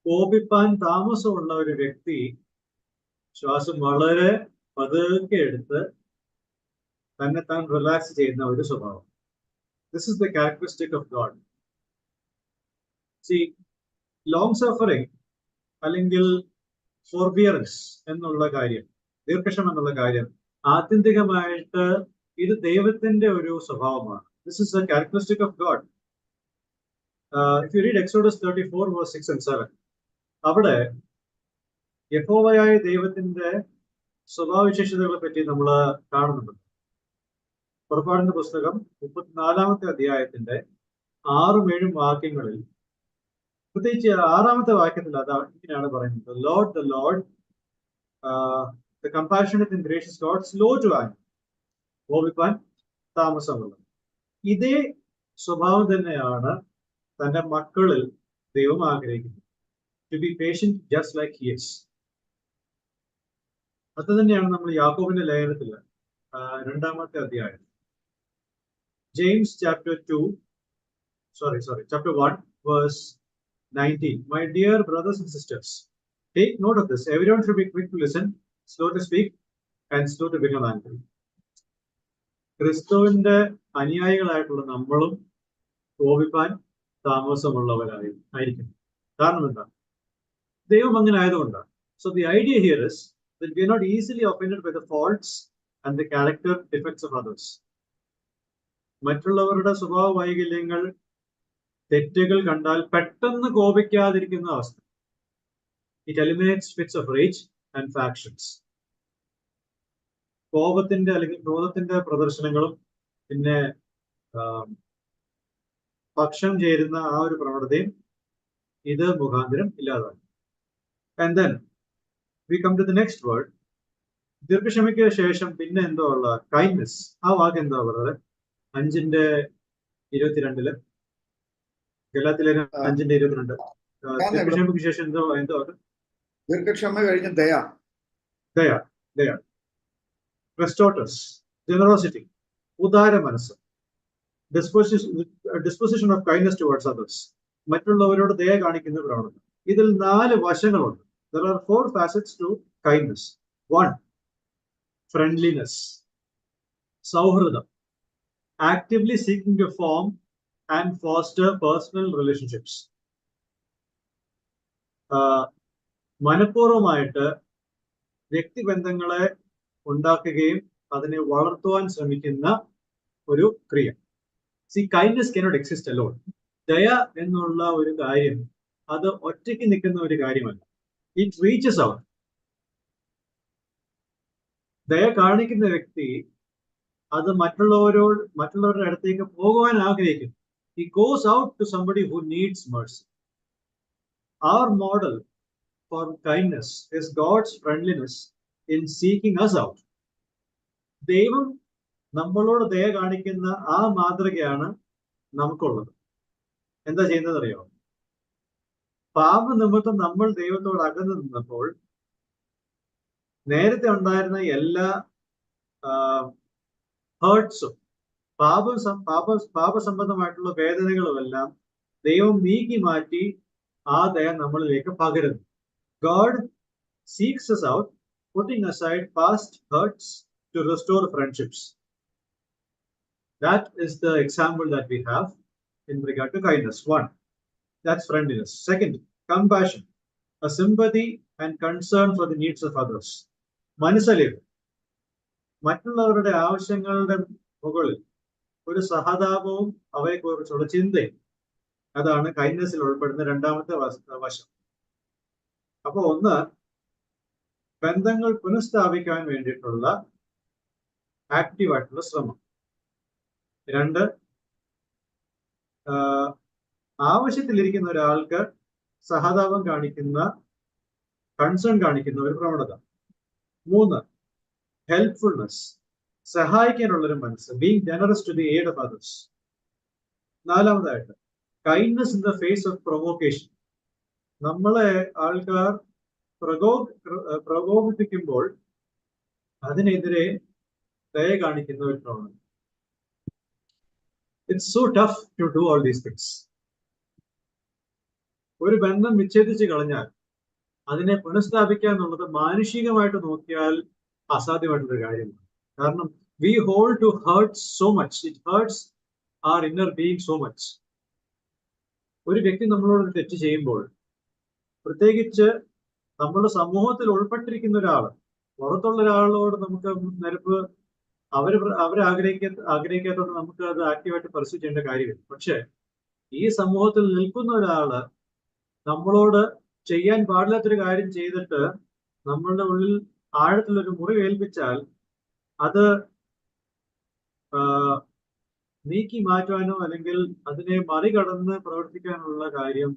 കോപിപ്പാൻ താമസമുള്ള ഒരു വ്യക്തി ശ്വാസം വളരെ പതുക്കെ എടുത്ത് തന്നെ താൻ റിലാക്സ് ചെയ്യുന്ന ഒരു സ്വഭാവം. This is the characteristic of God. See, long suffering അല്ലെങ്കിൽ forbearance എന്നുള്ള കാര്യം, ദീർഘക്ഷമ എന്നുള്ള കാര്യം ആത്യന്തികമായിട്ട് ഇത് ദൈവത്തിന്റെ ഒരു സ്വഭാവമാണ്. This is the characteristic of God. If you read Exodus 34 verse 6 and 7, അവിടെ യഹോവയായ ദൈവത്തിന്റെ സ്വഭാവവിശേഷതകളെ പറ്റി നമ്മൾ കാണുന്നുണ്ട്. പുറപ്പാടിന്റെ പുസ്തകം 34-ാമത്തെ അധ്യായത്തിന്റെ 6-7 വാക്യങ്ങളിൽ പ്രത്യേകിച്ച് 6ാമത്തെ വാക്യത്തിൽ അതാണ് ഇങ്ങനെയാണ് പറയുന്നത്, Lord the compassionate and gracious God, slow to anger, കോപിപ്പാൻ താമസമുള്ളത്. ഇതേ സ്വഭാവം തന്നെയാണ് തന്റെ മക്കളിൽ ദൈവം ആഗ്രഹിക്കുന്നത്. To be patient just like he is. അത് തന്നെയാണ് നമ്മൾ യാക്കോബിന്റെ ലേഖനത്തിൽ 2ാമത്തെ അധ്യായം, James chapter 1 verse 19. My dear brothers and sisters, take note of this. Everyone should be quick to listen, slow to speak, and slow to become angry. ക്രിസ്തുവിന്റെ അനുയായികളായിട്ടുള്ള നമ്മളും കോപിപ്പാൻ താമസമുള്ളവരായിരിക്കും. കാരണം എന്താ? ദൈവം അങ്ങനെ ആയതുകൊണ്ടാണ്. So the idea here is that we are not easily offended by the faults and the character defects of others. മറ്റുള്ളവരുടെ സ്വഭാവ വൈകല്യങ്ങൾ, തെറ്റുകൾ കണ്ടാൽ പെട്ടെന്ന് കോപിക്കാതിരിക്കുന്ന അവസ്ഥ. It eliminates fits of rage and factions. കോപത്തിന്റെ അല്ലെങ്കിൽ ക്രോധത്തിന്റെ പ്രദർശനങ്ങളും പിന്നെ പക്ഷം ചേരുന്ന ആ ഒരു പ്രവണതയും ഇത് മുഖാന്തരം ഇല്ലാതാകും. And then we come to the next word. ദീർഘക്ഷമയ്ക്ക് ശേഷം പിന്നെ എന്തോ ഉള്ള കൈൻഡ്നെസ്. ആ വാക്ക് എന്താ പറയുന്നത്? 5:22 ഗലാത്യർ 5:22. ദീർഘക്ഷമയ്ക്ക് ശേഷം എന്തോ വാക്ക്? ദീർഘക്ഷമ കഴിഞ്ഞ് ദയ, റെസ്റ്റോർട്ടസ്, ജനറോസിറ്റി, ഉദാര മനസ്സ്, disposition of kindness towards others, മറ്റുള്ളവരോട് ദയ കാണിക്കുന്ന പ്രവണത. ഇതിൽ 4 വശങ്ങളുണ്ട്. There are 4 facets to kindness. 1, friendliness, സൗഹൃദം, actively seeking to form and foster personal relationships. മനഃപൂർവമായിട്ട് വ്യക്തിബന്ധങ്ങളെ ഉണ്ടാക്കുകയും അതിനെ വളർത്തുവാൻ ശ്രമിക്കുന്ന ഒരു ക്രിയ. See, kindness cannot exist alone. ദയ എന്നുള്ള ഒരു കാര്യം അത് ഒറ്റയ്ക്ക് നിൽക്കുന്ന ഒരു കാര്യമല്ല. It reaches out. ദയ കാണിക്കുന്ന വ്യക്തി അത് മറ്റുള്ളവരുടെ അടുത്തേക്ക് പോകുവാൻ ആഗ്രഹിക്കുന്നു. He goes out to somebody who needs mercy. Our model for kindness is God's friendliness in seeking us out. ദൈവം നമ്മളോട് ദയ കാണിക്കുന്ന ആ മാതൃകയാണ് നമുക്കുള്ളത്. എന്താ ചെയ്യുന്നത് അറിയാമോ? പാപനിമിത്തം നമ്മൾ ദൈവത്തോട് അകന്നു നിന്നപ്പോൾ നേരത്തെ ഉണ്ടായിരുന്ന എല്ലാ ഹേർട്സും പാപസംബന്ധമായിട്ടുള്ള വേദനകളും എല്ലാം ദൈവം നീക്കി മാറ്റി ആ ദയ നമ്മളിലേക്ക് പകരുന്നു. God seeks us out, putting aside past hurts to restore friendships. That is the example that we have in regard to kindness. 1, that's friendliness. 2, compassion, a sympathy and concern for the needs of others. മനസ്സലിവ്, മറ്റുള്ളവരുടെ ആവശ്യങ്ങളുടെ മുകളിൽ ഒരു സഹതാപവും അവയെക്കുറിച്ചുള്ള ചിന്തയും. അതാണ് കൈൻഡ്നസിൽ ഉൾപ്പെടുന്ന 2ാമത്തെ വശം. അപ്പൊ 1, ബന്ധങ്ങൾ പുനഃസ്ഥാപിക്കാൻ വേണ്ടിയിട്ടുള്ള ആക്റ്റീവായിട്ടുള്ള ശ്രമം. 2, ആവശ്യത്തിലിരിക്കുന്ന ഒരാൾക്ക് സഹതാപം കാണിക്കുന്ന, കൺസേൺ കാണിക്കുന്ന ഒരു പ്രവണത. 3, ഹെൽപ്ഫുൾനെസ്, സഹായിക്കാനുള്ളൊരു മനസ്സ്, being generous to the aid of others. 4ാമതായിട്ട് kindness in the face of provocation. നമ്മളെ ആൾക്കാർ പ്രകോപിപ്പിക്കുമ്പോൾ അതിനെതിരെ ദയ കാണിക്കുന്ന ഒരു പ്രവണത. It's so tough to do all these things. ഒരു ബന്ധം വിച്ഛേദിച്ച് കളഞ്ഞാൽ അതിനെ പുനഃസ്ഥാപിക്കുക എന്നുള്ളത് മാനുഷികമായിട്ട് നോക്കിയാൽ അസാധ്യമായിട്ടൊരു കാര്യമാണ്. കാരണം we hold to hurt so much. It hurts our inner being so much. ഒരു വ്യക്തി നമ്മളോട് തെറ്റ് ചെയ്യുമ്പോൾ, പ്രത്യേകിച്ച് നമ്മുടെ സമൂഹത്തിൽ ഉൾപ്പെട്ടിരിക്കുന്ന ഒരാൾ, പുറത്തുള്ള ഒരാളോട് നമുക്ക് നിരപ്പ് അവരെ ആഗ്രഹിക്കാത്തതുകൊണ്ട് നമുക്ക് അത് ആക്റ്റീവായിട്ട് പെർസ്യൂ ചെയ്യേണ്ട കാര്യമില്ല. പക്ഷെ ഈ സമൂഹത്തിൽ നിൽക്കുന്ന ഒരാള് നമ്മളോട് ചെയ്യാൻ പാടില്ലാത്തൊരു കാര്യം ചെയ്തിട്ട് നമ്മളുടെ ഉള്ളിൽ ആഴത്തിലൊരു മുറിവ് ഏൽപ്പിച്ചാൽ അത് നീക്കി മാറ്റുവാനോ അല്ലെങ്കിൽ അതിനെ മറികടന്ന് പ്രവർത്തിക്കാനുള്ള കാര്യം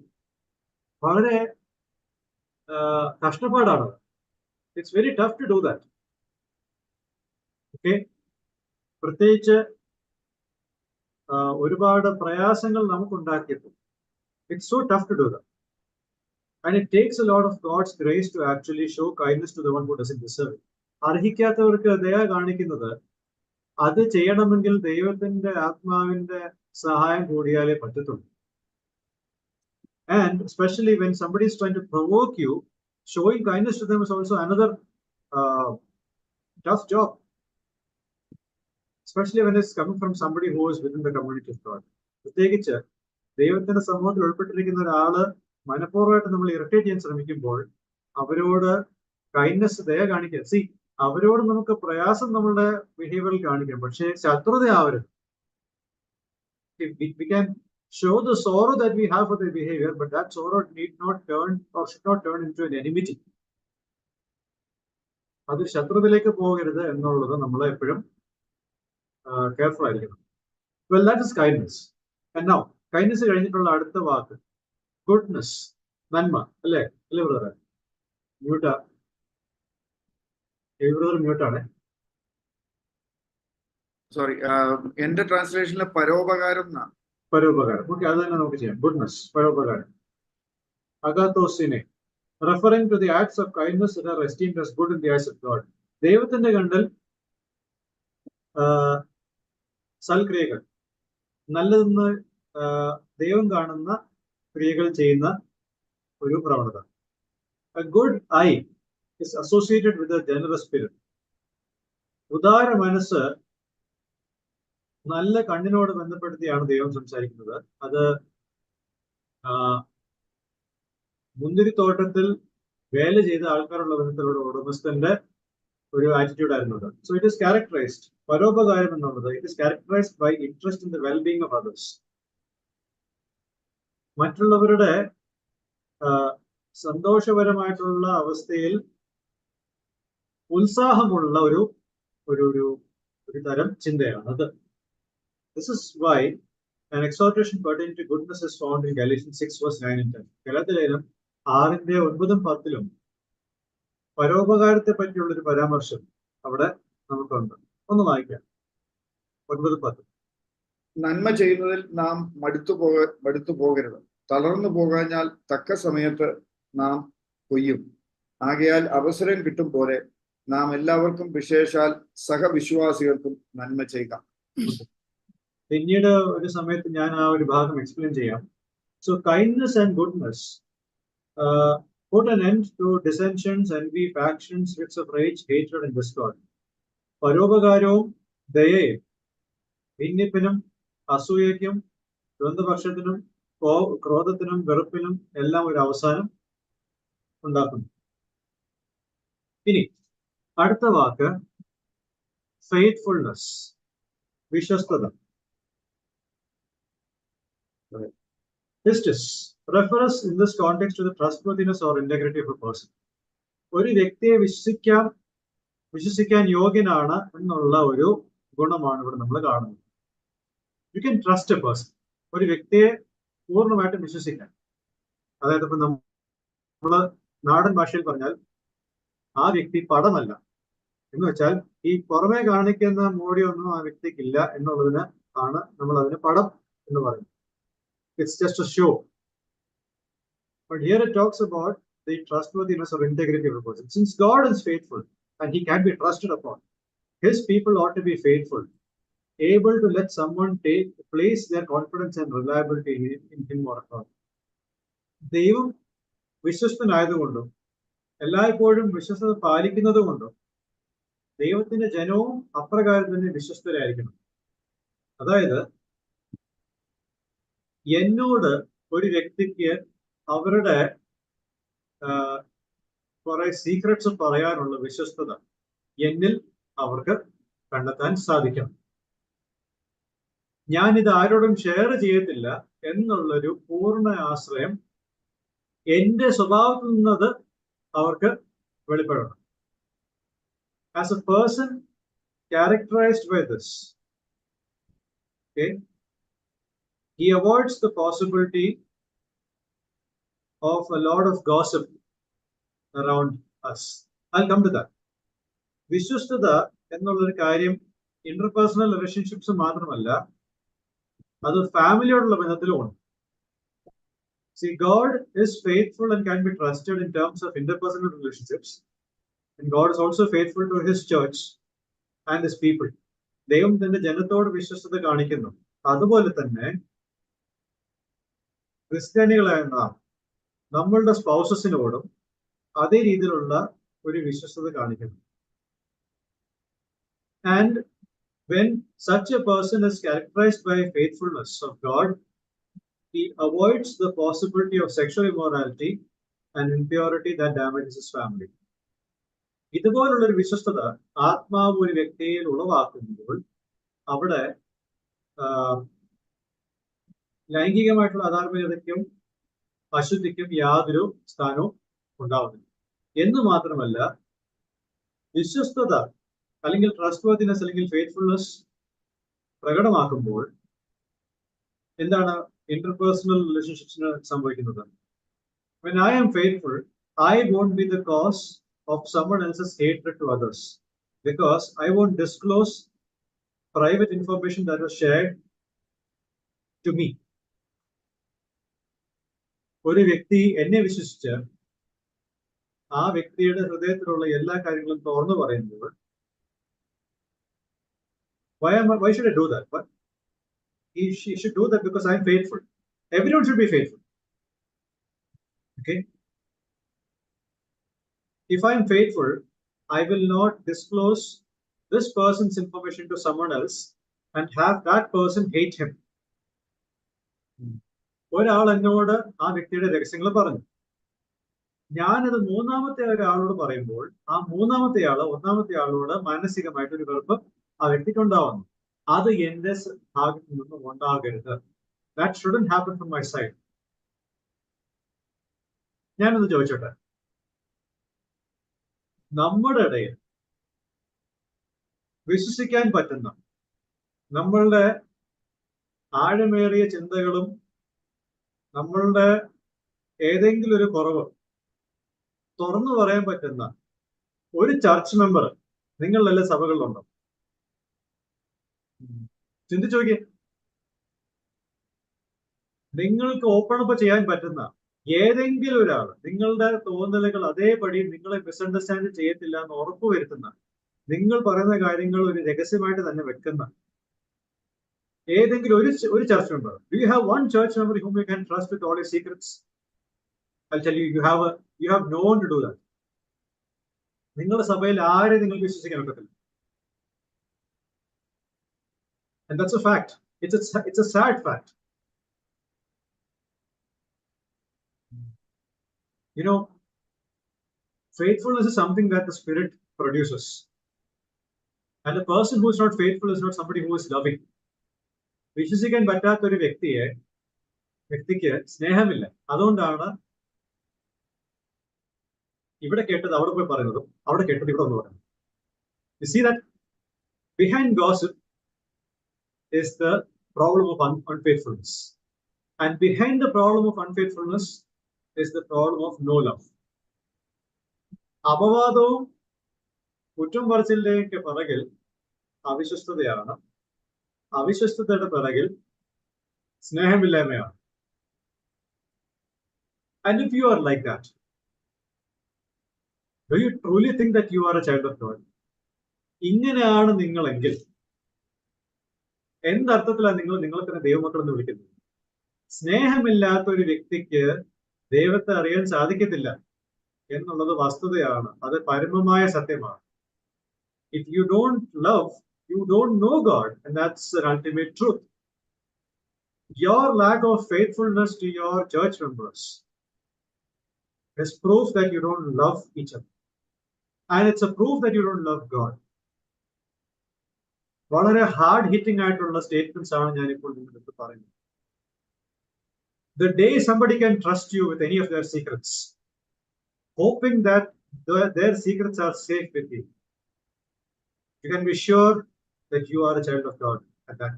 വളരെ കഷ്ടപ്പാടാണ്. It's very tough to do that. Okay, പ്രത്യേകിച്ച് ഒരുപാട് പ്രയാസങ്ങൾ നമുക്കുണ്ടാക്കിയപ്പോൾ it's so tough to do that. And it takes a lot of God's grace to actually show kindness to the one who doesn't deserve it. അർഹിക്കാത്തവർക്ക് ദയ കാണിക്കുന്നത് അത് ചെയ്യണമെങ്കിൽ ദൈവത്തിന്റെ ആത്മാവിന്റെ സഹായം കൂടിയാലേ പറ്റത്തുള്ളൂ. And especially when somebody is trying to provoke you, showing kindness to them is also another tough job. Especially when it's coming from somebody who is within the community of God. പ്രത്യേകിച്ച് ദൈവത്തിന്റെ സമൂഹത്തിൽ ഉൾപ്പെട്ടിരിക്കുന്ന ഒരാള് മനഃപൂർവ്വമായിട്ട് നമ്മൾ irritate ചെയ്യാൻ ശ്രമിക്കുമ്പോൾ അവരോട് kindness ദയ കാണിക്കുക. സി, അവരോട് നമുക്ക് പ്രയാസം നമ്മളുടെ ബിഹേവിയറിൽ കാണിക്കാം, പക്ഷേ ശത്രുതയാവരുത്. We can show the sorrow that we have for their behavior, but that sorrow need not turn or should not turn into an enmity. അത് ശത്രുതയിലേക്ക് പോകരുത് എന്നുള്ളത് നമ്മൾ എപ്പോഴും കെയർഫുൾ ആയിരിക്കണം. Well, that is kindness. And now, kindness കഴിഞ്ഞിട്ടുള്ള അടുത്ത വാക്ക് goodness, നന്മ. അല്ലേ ബ്രദറെ? മ്യൂട്ടാണ്. സോറി, എന്റെ ട്രാൻസ്ലേഷനിലെ പരോപകാരം. പരോപകാരം. ഓക്കെ, അത് തന്നെ നമുക്ക് ചെയ്യാം. Goodness, പരോപകാരം. അഗാത്തോസിനെ, referring to the acts of kindness that are esteemed as good in the eyes of God. ദൈവത്തിന്റെ കണ്ണിൽ സൽക്രിയകൾ, നല്ലതെന്ന് ദൈവം കാണുന്ന ക്രിയകൾ ചെയ്യുന്ന ഒരു പ്രവണത. A good eye is associated with a generous spirit. ഉദാര മനസ്സ് നല്ല കണ്ണിനോട് ബന്ധപ്പെടുത്തിയാണ് ദൈവം സംസാരിക്കുന്നത്. അത് മുന്തിരിത്തോട്ടത്തിൽ വേല ചെയ്ത ആൾക്കാരുള്ള ബന്ധത്തിലുള്ള ഉടമസ്ഥന്റെ ഒരു ആറ്റിറ്റ്യൂഡ് ആയിരുന്നത്. സോ ഇറ്റ് ഈസ് ക്യാരക്ടറൈസ്ഡ്, പരോപകാരം എന്നുള്ളത് it is characterised by interest in the wellbeing of others. മറ്റുള്ളവരുടെ സന്തോഷപരമായിട്ടുള്ള അവസ്ഥയിൽ ഉത്സാഹമുള്ള ഒരു തരം ചിന്തയാണ് അത്. This is why an exhortation pertaining to goodness is found in Galatians 6 verse 9 and 10. ഗലാത്യലേഖനം 6:9-10 പരോപകാരത്തെ പറ്റിയുള്ള ഒരു പരാമർശം അവിടെ നമുക്കുണ്ട്. ഒന്ന് വായിക്കാം. 9-10. നന്മ ചെയ്യുന്നതിൽ നാം മടുത്തു പോകരുത്. തളർന്നു പോകാഞ്ഞാൽ തക്ക സമയത്ത് നാം കൊയ്യും. ആകയാൽ അവസരം കിട്ടും പോലെ നാം എല്ലാവർക്കും വിശേഷാൽ സഹവിശ്വാസികൾക്കും നന്മ ചെയ്യുക. പിന്നീട് ഒരു സമയത്ത് ഞാൻ ആ ഒരു ഭാഗം എക്സ്പ്ലെയിൻ ചെയ്യാം. So kindness and goodness put an end to dissensions, envy, factions, fits of rage, hatred and discord. പരോപകാരവും ദയയും ഭിന്നിപ്പിനും അസൂയയ്ക്കും ദ്വന്ദ്പക്ഷത്തിനും ക്രോധത്തിനും വെറുപ്പിനും എല്ലാം ഒരു അവസാനം ഉണ്ടാക്കുന്നു. ഇനി അടുത്ത വാക്ക് ഫെയ്ത്ത്ഫുൾനെസ്, വിശ്വസ്തത. Justice refers in this context to the trustworthiness or integrity of a person. ഒരു വ്യക്തിയെ വിശ്വസിക്കാൻ യോഗ്യനാണ് എന്നുള്ള ഒരു ഗുണമാണ് ഇവിടെ നമ്മൾ കാണുന്നത്. You can trust A person. ഒരു വ്യക്തിയെ പൂർണ്ണമായിട്ടും വിശ്വസിക്കാൻ. അതായത് ഇപ്പൊ നമ്മള് നാടൻ ഭാഷയിൽ പറഞ്ഞാൽ ആ വ്യക്തി പടമല്ല എന്ന് വെച്ചാൽ ഈ പുറമെ കാണിക്കുന്ന മോടിയൊന്നും ആ വ്യക്തിക്കില്ല എന്നുള്ളതിന് ആണ് നമ്മൾ അതിന് പടം എന്ന് പറയുന്നത്. It's just a show. But here it talks about the trustworthiness or integrity of a person. Since God is faithful and he can be trusted upon, his people ought to be faithful, able to let someone place their confidence and reliability in him or her. ദൈവം വിശ്വസ്തനായതുകൊണ്ടും എല്ലായ്പ്പോഴും വിശ്വസ്തത പാലിക്കുന്നത് കൊണ്ടും ദൈവത്തിന്റെ ജനവും അപ്രകാരം തന്നെ വിശ്വസ്തരായിരിക്കണം. അതായത് എന്നോട് ഒരു വ്യക്തിക്ക് അവരുടെ കുറെ സീക്രട്സ് പറയാനുള്ള വിശ്വസ്തത എന്നിൽ അവർക്ക് കണ്ടെത്താൻ സാധിക്കണം. ഞാനിത് ആരോടും ഷെയർ ചെയ്യത്തില്ല എന്നുള്ളൊരു പൂർണ്ണ ആശ്രയം എന്റെ സ്വഭാവത്തിൽ നിന്നത് അവർക്ക് വെളിപ്പെടണം. As a person characterized by this, okay, he avoids the possibility of a lot of gossip around us. I'll come to that. വിശ്വസ്തത എന്നുള്ളൊരു കാര്യം ഇന്റർപേഴ്സണൽ റിലേഷൻഷിപ്സ് മാത്രമല്ല, അത് ഫാമിലിയോടുള്ള ബന്ധത്തിലുമുണ്ട്. See, God is faithful and can be trusted in terms of interpersonal relationships. And God is also faithful to His church and His people. ദൈവം തന്റെ ജനത്തോട് വിശ്വസ്തത കാണിക്കുന്നു. അതുപോലെ തന്നെ ക്രിസ്ത്യാനികളായ നാം നമ്മളുടെ സ്പൗസസിനോടും അതേ രീതിയിലുള്ള ഒരു വിശ്വസ്തത കാണിക്കുന്നു. And when such a person is characterized by faithfulness of God, he avoids the possibility of sexual immorality and impurity that damages his family. ഇതുപോലുള്ള ഒരു വിശ്വസ്തത ആത്മാവ് ഒരു വ്യക്തിയിൽ ഉളവാക്കുമ്പോൾ അവിടെ ലൈംഗികമായിട്ടുള്ള അധാർമികതയ്ക്കും അശുദ്ധിക്കും യാതൊരു സ്ഥാനവും ഉണ്ടാവുന്നില്ല. എന്ന് മാത്രമല്ല, വിശ്വസ്തത അല്ലെങ്കിൽ ട്രസ്റ്റ് വർത്തിനെസ് അല്ലെങ്കിൽ ഫെയ്ത്ത്ഫുൾനെസ് പ്രകടമാക്കുമ്പോൾ എന്താണ് ഇന്റർപേഴ്സണൽ റിലേഷൻഷിപ്സിന് സംഭവിക്കുന്നത്? When I am faithful, I won't be the cause of someone else's hatred to others, because I won't disclose private information that was shared to me. ഒരു വ്യക്തി എന്നെ വിശ്വസിച്ച് ആ വ്യക്തിയുടെ ഹൃദയത്തിലുള്ള എല്ലാ കാര്യങ്ങളും തുറന്നു പറയുമ്പോൾ, why should I do that? But she should do that because I'm faithful. Everyone should be faithful. Okay? If I'm faithful, I will not disclose this person's information to someone else and have that person hate him. ഒരാൾ എന്നോട് ആ വ്യക്തിയുടെ രഹസ്യങ്ങൾ പറഞ്ഞു, ഞാനത് മൂന്നാമത്തെ ഒരാളോട് പറയുമ്പോൾ ആ മൂന്നാമത്തെ ആള് ഒന്നാമത്തെ ആളോട് മാനസികമായിട്ട് ഒരു വെറുപ്പ് ആ വ്യക്തിക്ക് ഉണ്ടാവുന്നു. അത് എന്റെ ഭാഗത്ത് നിന്നും ഉണ്ടാകരുത്. That shouldn't happen from my side. ഞാനൊന്ന് ചോദിച്ചോട്ടെ, നമ്മുടെ ഇടയിൽ വിശ്വസിക്കാൻ പറ്റുന്ന നമ്മളുടെ ആഴമേറിയ ചിന്തകളും നമ്മളുടെ ഏതെങ്കിലും ഒരു കുറവ് തുറന്നു പറയാൻ പറ്റുന്ന ഒരു ചർച്ച് മെമ്പർ നിങ്ങളുടെ എല്ലാ സഭകളിലുണ്ടോ? ചിന്തിച്ചു നോക്കിയേ. നിങ്ങൾക്ക് ഓപ്പൺ അപ്പ് ചെയ്യാൻ പറ്റുന്ന ഏതെങ്കിലും ഒരാൾ നിങ്ങളുടെ തോന്നലുകൾ അതേപടി നിങ്ങളെ മിസ്അണ്ടർസ്റ്റാൻഡ് ചെയ്യത്തില്ല എന്ന് ഉറപ്പുവരുത്തുന്ന, നിങ്ങൾ പറയുന്ന കാര്യങ്ങൾ ഒരു രഹസ്യമായിട്ട് തന്നെ വെക്കുന്ന ഏതെങ്കിലും ഒരു church member? Do you have one church member whom you can trust with all your secrets? I'll tell you, you have no one to do that. നിങ്ങളുടെ സഭയിൽ ആരെ നിങ്ങൾക്ക് വിശ്വസിക്കാൻ പറ്റത്തില്ല. And that's a fact. It's a sad fact. You know, faithfulness is something that the Spirit produces. And a person who is not faithful is not somebody who is loving. വിശ്വസിക്കാൻ പറ്റാത്ത ഒരു വ്യക്തിക്ക് സ്നേഹമില്ല. അതുകൊണ്ടാണ് ഇവിടെ കേട്ടത് അവിടെ പോയി പറയുന്നതും അവിടെ കേട്ടത് ഇവിടെ ഒന്ന് പറയുന്നത്. You see that behind gossip is the problem of unfaithfulness. And behind the problem of unfaithfulness is the problem of no love. അപവാദവും കുറ്റം പറച്ചിലേക്ക് പിറകിൽ അവിശ്വസ്തതയാണ്. അവിശ്വസ്തതയുടെ പിറകിൽ സ്നേഹമില്ലായ്മയാണ്. And if you are like that, do you truly think that you are a child of God? ഇങ്ങനെയാണ് നിങ്ങളെങ്കിൽ എന്തർത്ഥത്തിലാണ് നിങ്ങളെ തന്നെ ദൈവമക്കൾ എന്ന് വിളിക്കുന്നത്? സ്നേഹമില്ലാത്ത ഒരു വ്യക്തിക്ക് ദൈവത്തെ അറിയാൻ സാധിക്കത്തില്ല എന്നുള്ളത് വസ്തുതയാണ്. അത് പരമമായ സത്യമാണ്. If you don't love, you don't know God, and that's an ultimate truth. Your lack of faithfulness to your church members is proof that you don't love each other, and it's a proof that you don't love God. വളരെ hard hitting ആയിട്ടുള്ള statements ആണ് ഞാനിപ്പോൾ നിങ്ങൾക്ക് പറയുന്നത്. The day somebody can trust you with any of their secrets, hoping that their secrets are safe with you, you can be sure that you are a child of God at that.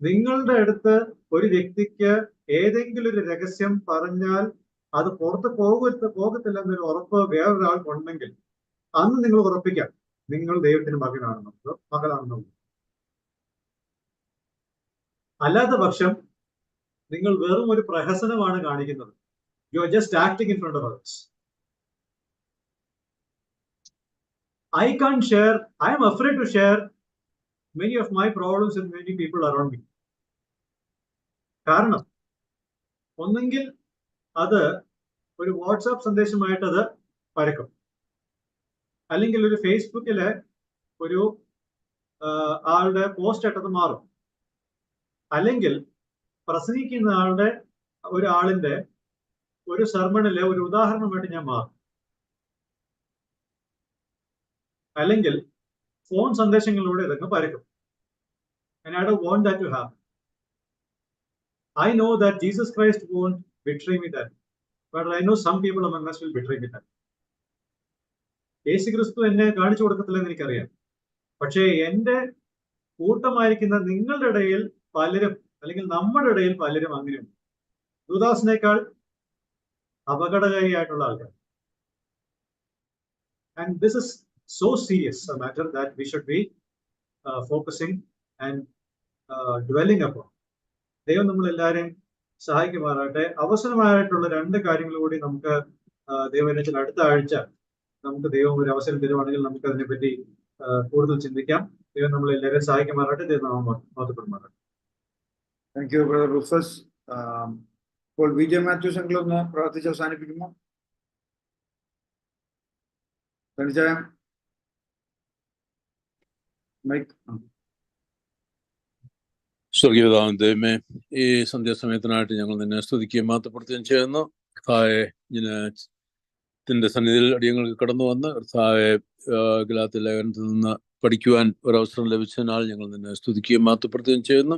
നിങ്ങളുടെ അടുത്ത് ഒരു വ്യക്തിക്ക് ഏതെങ്കിലും ഒരു രഹസ്യം പറഞ്ഞാൽ അത് പുറത്ത് പോകത്തില്ല എന്നൊരു ഉറപ്പ് വേറൊരാൾക്കുണ്ടെങ്കിൽ അന്ന് നിങ്ങൾ ഉറപ്പിക്കാം നിങ്ങൾ ദൈവത്തിന്റെ മകനാണെന്നുള്ളത്. അല്ലാത്ത പക്ഷം നിങ്ങൾ വെറും ഒരു പ്രഹസനമാണ് കാണിക്കുന്നത്. You are just acting in front of others. I can't share, I am afraid to share many of my problems with many people around me. കാരണം ഒന്നെങ്കിൽ അത് ഒരു വാട്സാപ്പ് സന്ദേശമായിട്ട് അത് പരക്കും, അല്ലെങ്കിൽ ഒരു ഫേസ്ബുക്കിലെ ഒരു ആളുടെ പോസ്റ്റ് ആയിട്ടത് മാറും, അല്ലെങ്കിൽ പ്രസംഗിക്കുന്ന ഒരാളിന്റെ ഒരു സെർമണിലെ ഒരു ഉദാഹരണമായിട്ട് ഞാൻ മാറും, അല്ലെങ്കിൽ ഫോൺ സന്ദേശങ്ങളിലൂടെ ഇതൊക്കെ പരക്കും. And I don't want that to happen. I know that Jesus Christ won't betray me that, but I know some people among us will betray me that. യേശു ക്രിസ്തു എന്നെ കാണിച്ചു കൊടുക്കത്തില്ലെന്ന് എനിക്കറിയാം. പക്ഷേ എന്റെ കൂട്ടമായിരിക്കുന്ന നിങ്ങളുടെ ഇടയിൽ പലരും, അല്ലെങ്കിൽ നമ്മുടെ ഇടയിൽ പലരും അങ്ങനെയുണ്ട്. യൂദാസിനേക്കാൾ അപകടകാരിയായിട്ടുള്ള ആൾക്കാർ. And this is so serious a matter that we should be focusing and dwelling upon. ദൈവം നമ്മളെല്ലാവരെയും സഹായിക്കുമാറാട്ടെ. അവസരമായിട്ടുള്ള 2 കാര്യങ്ങൾ കൂടി നമുക്ക് ദൈവത്തിൽ അടുത്ത ആഴ്ച നമുക്ക് ദൈവം ഒരു അവസരം തരുവാണെങ്കിൽ നമുക്ക് അതിനെപ്പറ്റി കൂടുതൽ ചിന്തിക്കാം. ദൈവം നമ്മളെല്ലാവരെയും സഹായിക്കുമാറാട്ടെ. ദൈവം മഹത്വപ്പെടുമാറാട്ടെ. Thank you brother Rufus. ഇപ്പോൾ വിജയ മാത്യൂസ് എങ്കിലും ഒന്ന് പ്രാർത്ഥിച്ച് അവസാനിപ്പിക്കുമോ? സ്വർഗീയപിതാവാം ദൈവമേ, ഈ സന്ധ്യാസമയത്തിനായിട്ട് ഞങ്ങൾ നിന്നെ സ്തുതിക്കുകയും മഹത്വപ്പെടുത്തുകയും ചെയ്യുന്നു. കർത്താവേ, ത്തിന്റെ സന്നിധിയിൽ അടിയങ്ങൾക്ക് കടന്നു വന്ന് കർത്താവെ ഗലാത്യ ലേഖനത്തിൽ നിന്ന് പഠിക്കുവാൻ ഒരവസരം ലഭിച്ചതിനാൽ ഞങ്ങൾ നിന്നെ സ്തുതിക്കുകയും മഹത്വപ്പെടുത്തുകയും ചെയ്യുന്നു.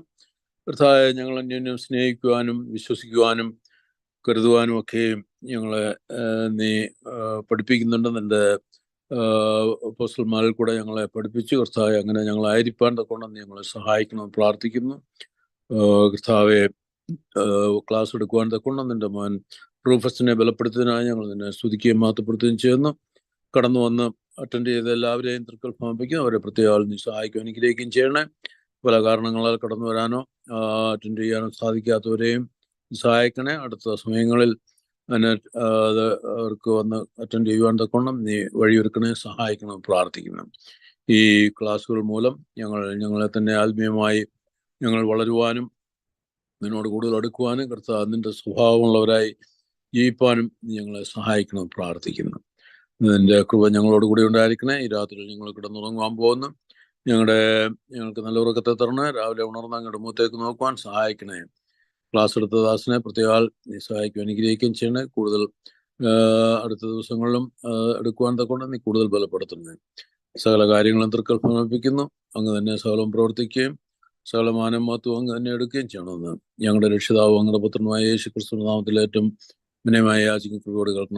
കർത്താവെ, ഞങ്ങൾ അന്യോന്യം സ്നേഹിക്കുവാനും വിശ്വസിക്കുവാനും കരുതുവാനും ഒക്കെയും ഞങ്ങളെ നീ പഠിപ്പിക്കുന്നുണ്ടെന്ന് എൻ്റെ അപ്പോസ്തലന്മാരിൽ കൂടെ ഞങ്ങളെ പഠിപ്പിച്ചു. കർത്താവെ, അങ്ങനെ ഞങ്ങളായിരിക്കാൻ തക്കോണം ഞങ്ങളെ സഹായിക്കണമെന്ന് പ്രാർത്ഥിക്കുന്നു. കർത്താവെ, ക്ലാസ് എടുക്കുവാൻ തക്കോണം നിൻ്റെ മോൻ റൂഫസിനെ ബലപ്പെടുത്തുന്നതിനായി ഞങ്ങൾ നിന്നെ സ്തുതിക്കുകയും മഹത്വപ്പെടുത്തുകയും ചെയ്യുന്നു. കടന്നു വന്ന് അറ്റൻഡ് ചെയ്ത എല്ലാവരെയും തൃക്കൽ ഭ്രമിപ്പിക്കും. അവരെ പ്രത്യേകം നീ സഹായിക്കും, അനുഗ്രഹിക്കുകയും ചെയ്യണേ. പല കാരണങ്ങളാൽ കടന്നു വരാനോ അറ്റൻഡ് ചെയ്യാനോ സാധിക്കാത്തവരെയും സഹായിക്കണേ. അടുത്ത സമയങ്ങളിൽ അവർക്ക് വന്ന് അറ്റൻഡ് ചെയ്യുവാൻ തക്കോണം നീ വഴിയൊരുക്കണേ, സഹായിക്കണം, പ്രാർത്ഥിക്കണം. ഈ ക്ലാസ്സുകൾ മൂലം ഞങ്ങളെ തന്നെ ആത്മീയമായി ഞങ്ങൾ വളരുവാനും നിന്നോട് കൂടുതൽ അടുക്കുവാനും കർത്താവ് നിന്റെ സ്വഭാവമുള്ളവരായി ജീവിപ്പാനും ഞങ്ങളെ സഹായിക്കണം, പ്രാർത്ഥിക്കുന്നു. നിന്റെ കൃപ ഞങ്ങളോട് കൂടി ഉണ്ടായിരിക്കണേ. ഈ രാത്രി ഞങ്ങൾ കിടന്നുറങ്ങുവാൻ പോകുന്നു. ഞങ്ങൾക്ക് നല്ല ഉറക്കത്തെ തരണേ. രാവിലെ ഉണർന്ന് അങ്ങയുടെ മുഖത്തേക്ക് നോക്കുവാൻ സഹായിക്കണേ. ക്ലാസ് എടുത്ത ദാസനെ പ്രത്യേകം നീ സഹായിക്കും, അനുഗ്രഹിക്കുകയും ചെയ്യണേ. കൂടുതൽ അടുത്ത ദിവസങ്ങളിലും എടുക്കുവാൻ തക്കൊണ്ട് നീ കൂടുതൽ ബലപ്പെടുത്തുന്നേ. സകല കാര്യങ്ങളും തൃക്കൽ സമർപ്പിക്കുന്നു. അങ്ങ് തന്നെ സകലം പ്രവർത്തിക്കുകയും സകലമാനം മഹത്വം അങ്ങ് തന്നെ എടുക്കുകയും ചെയ്യണമെന്ന് ഞങ്ങളുടെ രക്ഷിതാവ് അങ്ങയുടെ പുത്രനുമായ യേശു ക്രിസ്തു നാമത്തിൽ ഏറ്റവും വിനയമായ യാചിക്കുന്ന കൃപയോട് കേൾക്കണം.